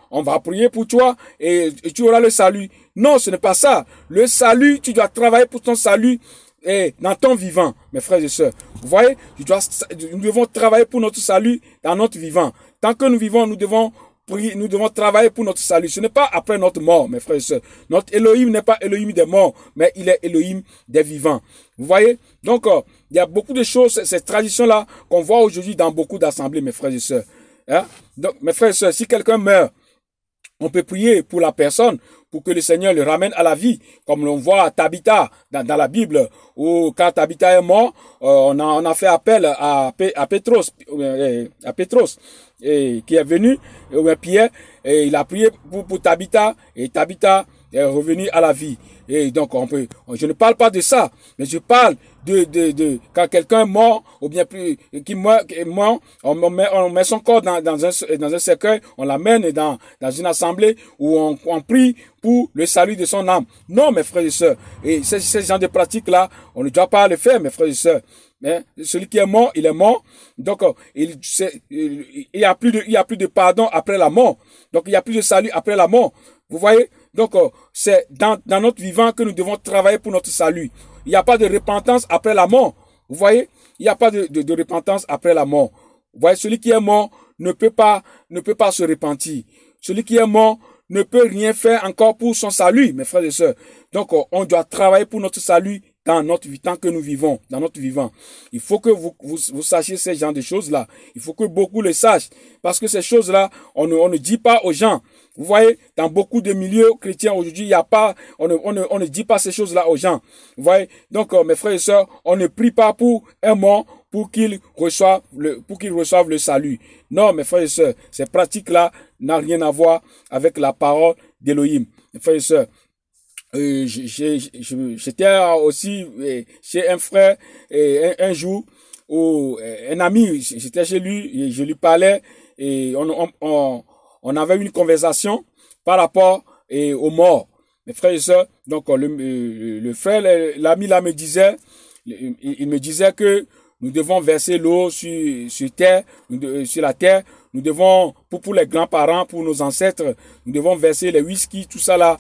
on va prier pour toi et tu auras le salut. Non, ce n'est pas ça. Le salut, tu dois travailler pour ton salut et dans ton vivant, mes frères et sœurs. Vous voyez, nous devons travailler pour notre salut dans notre vivant. Tant que nous vivons, nous devons prier, nous devons travailler pour notre salut. Ce n'est pas après notre mort, mes frères et sœurs. Notre Elohim n'est pas Elohim des morts, mais il est Elohim des vivants. Vous voyez? Donc, il y a beaucoup de choses, ces traditions-là, qu'on voit aujourd'hui dans beaucoup d'assemblées, mes frères et sœurs. Hein? Donc, mes frères et sœurs, si quelqu'un meurt, on peut prier pour la personne, pour que le Seigneur le ramène à la vie, comme l'on voit à Tabitha dans la Bible, où quand Tabitha est mort, on a fait appel à Pétros, qui est venu, Pierre, et il a prié pour Tabitha, et Tabitha est revenu à la vie. Et donc, je ne parle pas de ça, mais je parle de quand quelqu'un est mort, ou bien qui meurt, on met son corps dans un cercueil, on l'amène dans une assemblée où on prie pour le salut de son âme. Non, mes frères et sœurs. Et ces genre de pratiques-là, on ne doit pas le faire, mes frères et sœurs. Mais celui qui est mort, il est mort. Donc, il y a plus de pardon après la mort. Donc, il y a plus de salut après la mort. Vous voyez? Donc, c'est dans notre vivant que nous devons travailler pour notre salut. Il n'y a pas de repentance après la mort. Vous voyez? Il n'y a pas de repentance après la mort. Vous voyez? Celui qui est mort ne peut pas se repentir. Celui qui est mort ne peut rien faire encore pour son salut, mes frères et sœurs. Donc, on doit travailler pour notre salut dans notre vie, tant que nous vivons, dans notre vivant. Il faut que vous sachiez ces genres de choses-là. Il faut que beaucoup le sachent. Parce que ces choses-là, on ne dit pas aux gens. Vous voyez, dans beaucoup de milieux chrétiens aujourd'hui, il y a pas, on ne dit pas ces choses-là aux gens. Vous voyez? Donc, mes frères et sœurs, on ne prie pas pour un mort pour qu'il reçoive le salut. Non, mes frères et sœurs, ces pratiques-là n'ont rien à voir avec la parole d'Elohim. Mes frères et sœurs, j'étais aussi chez un frère un jour où un ami, j'étais chez lui et je lui parlais et on avait une conversation par rapport aux morts. Mes frères et sœurs, donc le frère, l'ami là me disait, il me disait que nous devons verser l'eau sur la terre. Nous devons, pour les grands-parents, pour nos ancêtres, nous devons verser les whisky, tout ça là,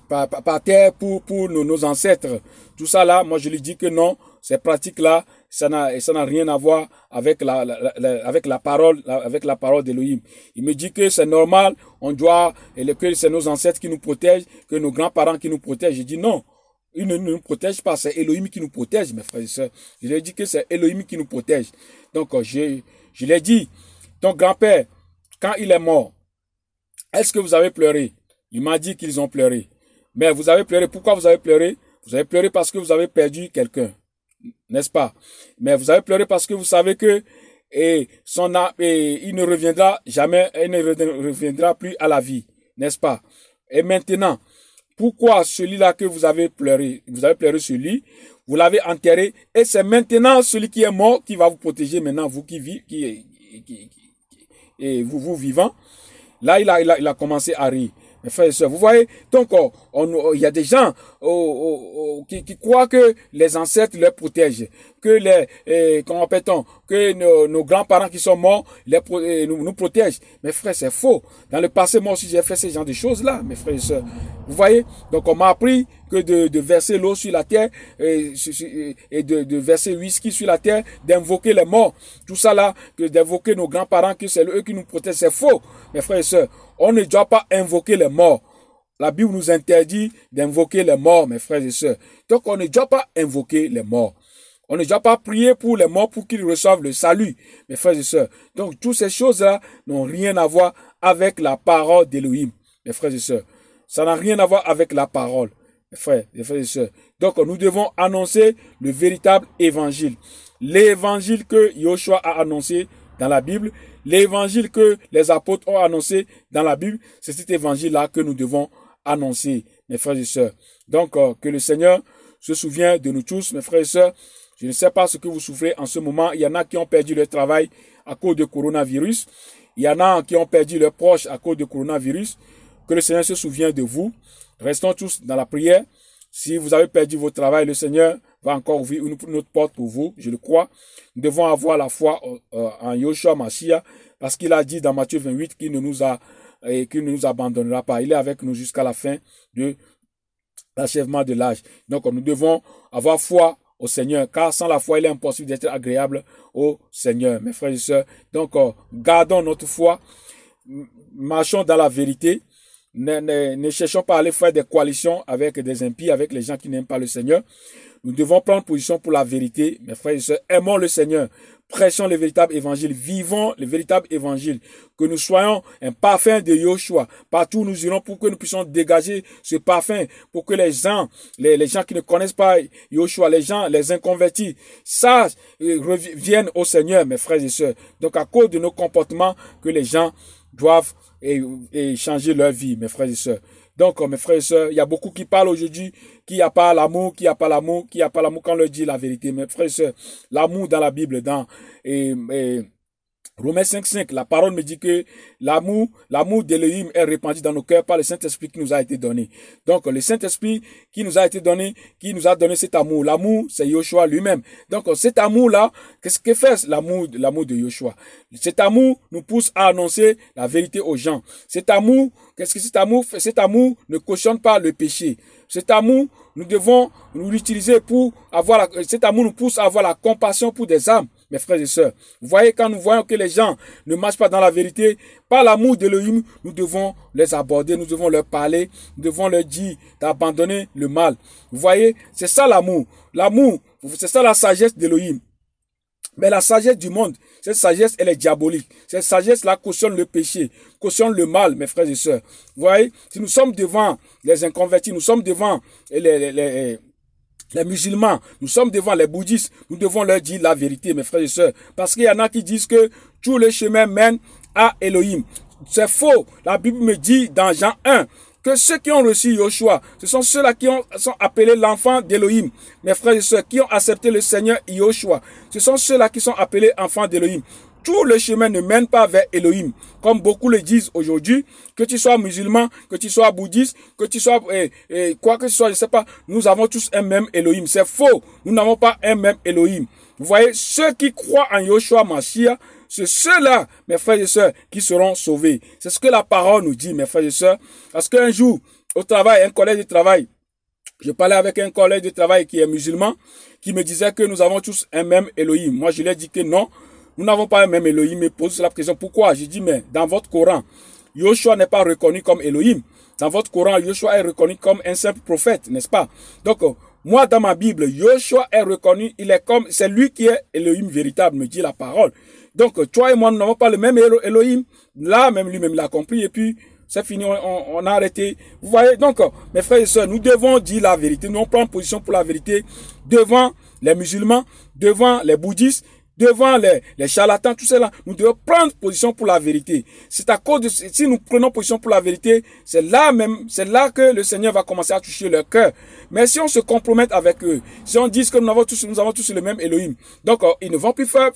par terre pour nos ancêtres. Tout ça là, moi je lui dis que non, ces pratiques-là, ça n'a rien à voir avec la parole d'Elohim. Il me dit que c'est normal, que c'est nos ancêtres qui nous protègent, que nos grands-parents qui nous protègent. Je dis non. Il ne nous protège pas, c'est Elohim qui nous protège, mes frères et sœurs. Je lui ai dit que c'est Elohim qui nous protège. Donc, je lui ai dit, ton grand-père, quand il est mort, est-ce que vous avez pleuré? Il m'a dit qu'ils ont pleuré. Mais vous avez pleuré, pourquoi vous avez pleuré? Vous avez pleuré parce que vous avez perdu quelqu'un, n'est-ce pas? Mais vous avez pleuré parce que vous savez que son âme, il ne reviendra jamais, il ne reviendra plus à la vie, n'est-ce pas? Et maintenant, pourquoi celui-là que vous avez pleuré sur lui, vous l'avez enterré, et c'est maintenant celui qui est mort qui va vous protéger maintenant, vous vous vivant. Là, il a commencé à rire. Mes frères et sœurs, vous voyez, donc il y a des gens qui croient que les ancêtres les protègent, que comment appelle-t-on, que nos grands-parents qui sont morts nous protègent. Mes frères, c'est faux. Dans le passé, moi aussi, j'ai fait ce genre de choses-là, mes frères et sœurs. Vous voyez, donc on m'a appris que de verser l'eau sur la terre et de verser whisky sur la terre, d'invoquer les morts, tout ça là, que d'invoquer nos grands-parents, que c'est eux qui nous protègent, c'est faux, mes frères et sœurs. On ne doit pas invoquer les morts. La Bible nous interdit d'invoquer les morts, mes frères et sœurs. Donc, on ne doit pas invoquer les morts. On ne doit pas prier pour les morts pour qu'ils reçoivent le salut, mes frères et sœurs. Donc, toutes ces choses-là n'ont rien à voir avec la parole d'Elohim, mes frères et sœurs. Ça n'a rien à voir avec la parole, mes frères et sœurs. Donc, nous devons annoncer le véritable évangile. L'évangile que Yoshua a annoncé dans la Bible, l'évangile que les apôtres ont annoncé dans la Bible, c'est cet évangile-là que nous devons annoncer, mes frères et sœurs. Donc, que le Seigneur se souvient de nous tous, mes frères et sœurs. Je ne sais pas ce que vous souffrez en ce moment. Il y en a qui ont perdu leur travail à cause du coronavirus. Il y en a qui ont perdu leurs proches à cause du coronavirus. Que le Seigneur se souvienne de vous. Restons tous dans la prière. Si vous avez perdu votre travail, le Seigneur va encore ouvrir une autre porte pour vous, je le crois. Nous devons avoir la foi en Yoshua Mashiach, parce qu'il a dit dans Matthieu 28 qu'il ne nous abandonnera pas. Il est avec nous jusqu'à la fin de l'achèvement de l'âge. Donc nous devons avoir foi au Seigneur, car sans la foi, il est impossible d'être agréable au Seigneur, mes frères et sœurs. Donc gardons notre foi, marchons dans la vérité. Ne cherchons pas à aller faire des coalitions avec des impies, avec les gens qui n'aiment pas le Seigneur. Nous devons prendre position pour la vérité. Mes frères et sœurs, aimons le Seigneur. Prêchons le véritable évangile. Vivons le véritable évangile. Que nous soyons un parfum de Yoshua. Partout où nous irons pour que nous puissions dégager ce parfum. Pour que les gens qui ne connaissent pas Yoshua, les inconvertis, reviennent au Seigneur, mes frères et sœurs. Donc à cause de nos comportements, que les gens doivent changer leur vie, mes frères et sœurs. Donc, mes frères et sœurs, il y a beaucoup qui parlent aujourd'hui, qu'il n'y a pas l'amour, qu'il n'y a pas l'amour, qu'il n'y a pas l'amour quand on leur dit la vérité. Mes frères et sœurs, l'amour dans la Bible, dans Romains 5.5, la parole me dit que l'amour d'Élohim est répandu dans nos cœurs par le Saint-Esprit qui nous a été donné. Donc, le Saint-Esprit qui nous a donné cet amour. L'amour, c'est Yoshua lui-même. Donc, cet amour-là, qu'est-ce que fait l'amour de Yoshua? Cet amour nous pousse à annoncer la vérité aux gens. Cet amour, qu'est-ce que cet amour fait? Cet amour ne cautionne pas le péché. Cet amour, nous devons l'utiliser cet amour nous pousse à avoir la compassion pour des âmes, mes frères et sœurs. Vous voyez, quand nous voyons que les gens ne marchent pas dans la vérité, par l'amour d'Élohim, nous devons les aborder, nous devons leur parler, nous devons leur dire d'abandonner le mal. Vous voyez, c'est ça l'amour. L'amour, c'est ça la sagesse d'Élohim. Mais la sagesse du monde, cette sagesse, elle est diabolique. Cette sagesse-là cautionne le péché, cautionne le mal, mes frères et sœurs. Vous voyez, si nous sommes devant les inconvertis, nous sommes devant les musulmans, nous sommes devant les bouddhistes, nous devons leur dire la vérité, mes frères et sœurs. Parce qu'il y en a qui disent que tous les chemins mènent à Elohim. C'est faux. La Bible me dit dans Jean 1, que ceux qui ont reçu Yoshua, ce sont ceux-là qui sont appelés l'enfant d'Élohim. Mes frères et sœurs, qui ont accepté le Seigneur Yoshua, ce sont ceux-là qui sont appelés enfants d'Élohim. Tout le chemin ne mène pas vers Elohim. Comme beaucoup le disent aujourd'hui, que tu sois musulman, que tu sois bouddhiste, que tu sois quoi que ce soit, je ne sais pas, nous avons tous un même Elohim. C'est faux. Nous n'avons pas un même Elohim. Vous voyez, ceux qui croient en Yoshua Mashiach, c'est ceux-là, mes frères et sœurs, qui seront sauvés. C'est ce que la parole nous dit, mes frères et sœurs. Parce qu'un jour, au travail, un collègue de travail, je parlais avec un collègue de travail qui est musulman, qui me disait que nous avons tous un même Elohim. Moi, je lui ai dit que non, nous n'avons pas un même Elohim. Mais pose la question, pourquoi? J'ai dit, mais dans votre Coran, Yoshua n'est pas reconnu comme Elohim. Dans votre Coran, Yoshua est reconnu comme un simple prophète, n'est-ce pas? Donc, moi, dans ma Bible, Yoshua est reconnu, c'est lui qui est Elohim véritable, me dit la parole. Donc, toi et moi, nous n'avons pas le même Elohim. Là, même lui-même l'a compris. Et puis, c'est fini, on a arrêté. Vous voyez, donc, mes frères et sœurs, nous devons dire la vérité. Nous devons prendre position pour la vérité devant les musulmans, devant les bouddhistes, devant les charlatans, tout cela. Nous devons prendre position pour la vérité. C'est à cause de, si nous prenons position pour la vérité, c'est là que le Seigneur va commencer à toucher leur cœur. Mais si on se compromet avec eux, si on dit que nous avons tous le même Elohim, donc, ils ne vont plus faire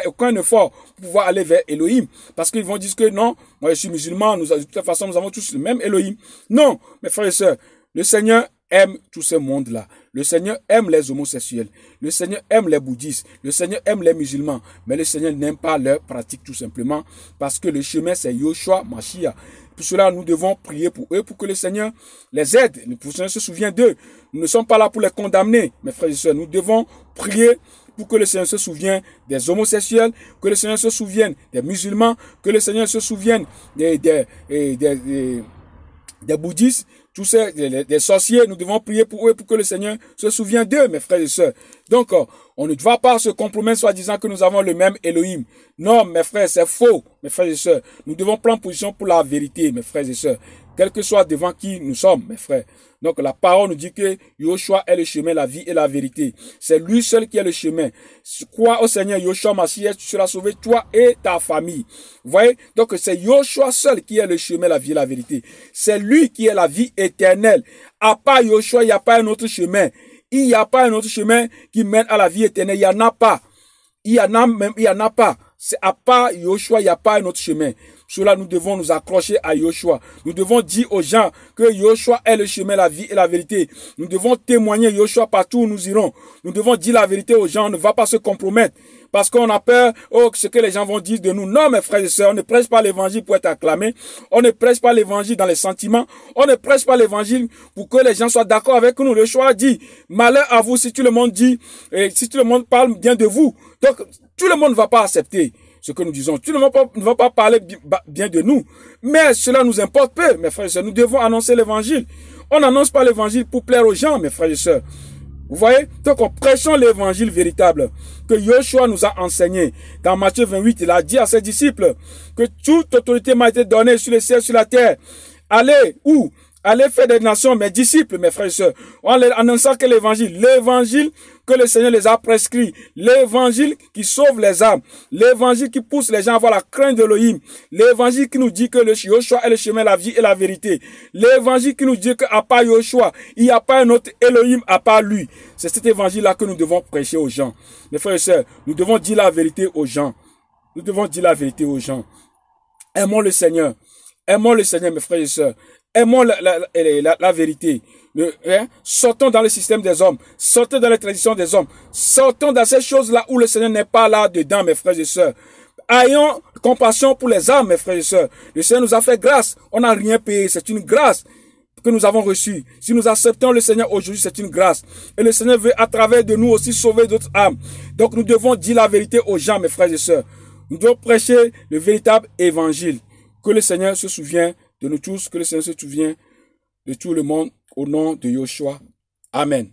aucun effort pour pouvoir aller vers Elohim. Parce qu'ils vont dire que non, moi je suis musulman, de toute façon nous avons tous le même Elohim. Non, mes frères et sœurs, le Seigneur aime tout ce monde-là. Le Seigneur aime les homosexuels. Le Seigneur aime les bouddhistes. Le Seigneur aime les musulmans. Mais le Seigneur n'aime pas leur pratique tout simplement. Parce que le chemin c'est Yoshua Mashiach. Pour cela, nous devons prier pour eux, pour que le Seigneur les aide. Pour que le Seigneur se souvienne d'eux. Nous ne sommes pas là pour les condamner, mes frères et sœurs. Nous devons prier pour que le Seigneur se souvienne des homosexuels, que le Seigneur se souvienne des musulmans, que le Seigneur se souvienne des bouddhistes, tous ces, des sorciers. Nous devons prier pour eux, pour que le Seigneur se souvienne d'eux, mes frères et sœurs. Donc, on ne doit pas se compromettre soit disant que nous avons le même Elohim. Non, mes frères, c'est faux, mes frères et sœurs. Nous devons prendre position pour la vérité, mes frères et sœurs. quel que soit devant qui nous sommes, mes frères. Donc la parole nous dit que Yoshua est le chemin, la vie et la vérité. C'est lui seul qui est le chemin. Crois au Seigneur Yoshua Mashiach, tu seras sauvé, toi et ta famille. Vous voyez? Donc c'est Yoshua seul qui est le chemin, la vie et la vérité. C'est lui qui est la vie éternelle. À part Yoshua, il n'y a pas un autre chemin. Il n'y a pas un autre chemin qui mène à la vie éternelle. Il n'y en a pas. Il y en a pas. C'est à part Yoshua, il n'y a pas un autre chemin. Cela, nous devons nous accrocher à Yoshua. Nous devons dire aux gens que Yoshua est le chemin, la vie et la vérité. Nous devons témoigner Yoshua partout où nous irons. Nous devons dire la vérité aux gens. On ne va pas se compromettre. Parce qu'on a peur, ce que les gens vont dire de nous. Non, mes frères et sœurs, on ne prêche pas l'évangile pour être acclamé. On ne prêche pas l'évangile dans les sentiments. On ne prêche pas l'évangile pour que les gens soient d'accord avec nous. Le choix dit, malheur à vous si tout le monde dit, et si tout le monde parle bien de vous. Donc, tout le monde ne va pas accepter ce que nous disons. Tout le monde ne va pas parler bien de nous. Mais cela nous importe peu, mes frères et sœurs. Nous devons annoncer l'évangile. On n'annonce pas l'évangile pour plaire aux gens, mes frères et sœurs. Vous voyez? Donc, en prêchant l'évangile véritable que Yoshua nous a enseigné. Dans Matthieu 28, il a dit à ses disciples que toute autorité m'a été donnée sur le ciel, sur la terre. Allez, où? Allez faire des nations, mes disciples, mes frères et sœurs. En annonçant que l'évangile que le Seigneur les a prescrit, l'évangile qui sauve les âmes, l'évangile qui pousse les gens à avoir la crainte de l'Élohim, l'évangile qui nous dit que le Yoshua est le chemin, la vie et la vérité, l'évangile qui nous dit qu'à part Yoshua, il n'y a pas un autre Elohim à part lui. C'est cet évangile-là que nous devons prêcher aux gens. Mes frères et sœurs, nous devons dire la vérité aux gens. Nous devons dire la vérité aux gens. Aimons le Seigneur. Aimons le Seigneur, mes frères et sœurs. Aimons la vérité. Sortons dans le système des hommes. Sortons dans les traditions des hommes. Sortons dans ces choses-là où le Seigneur n'est pas là dedans, mes frères et sœurs. Ayons compassion pour les âmes, mes frères et sœurs. Le Seigneur nous a fait grâce. On n'a rien payé. C'est une grâce que nous avons reçue. Si nous acceptons le Seigneur aujourd'hui, c'est une grâce. Et le Seigneur veut à travers de nous aussi sauver d'autres âmes. Donc nous devons dire la vérité aux gens, mes frères et sœurs. Nous devons prêcher le véritable évangile. Que le Seigneur se souvienne de nous tous, que le Seigneur se souvienne de tout le monde au nom de Yoshua. Amen.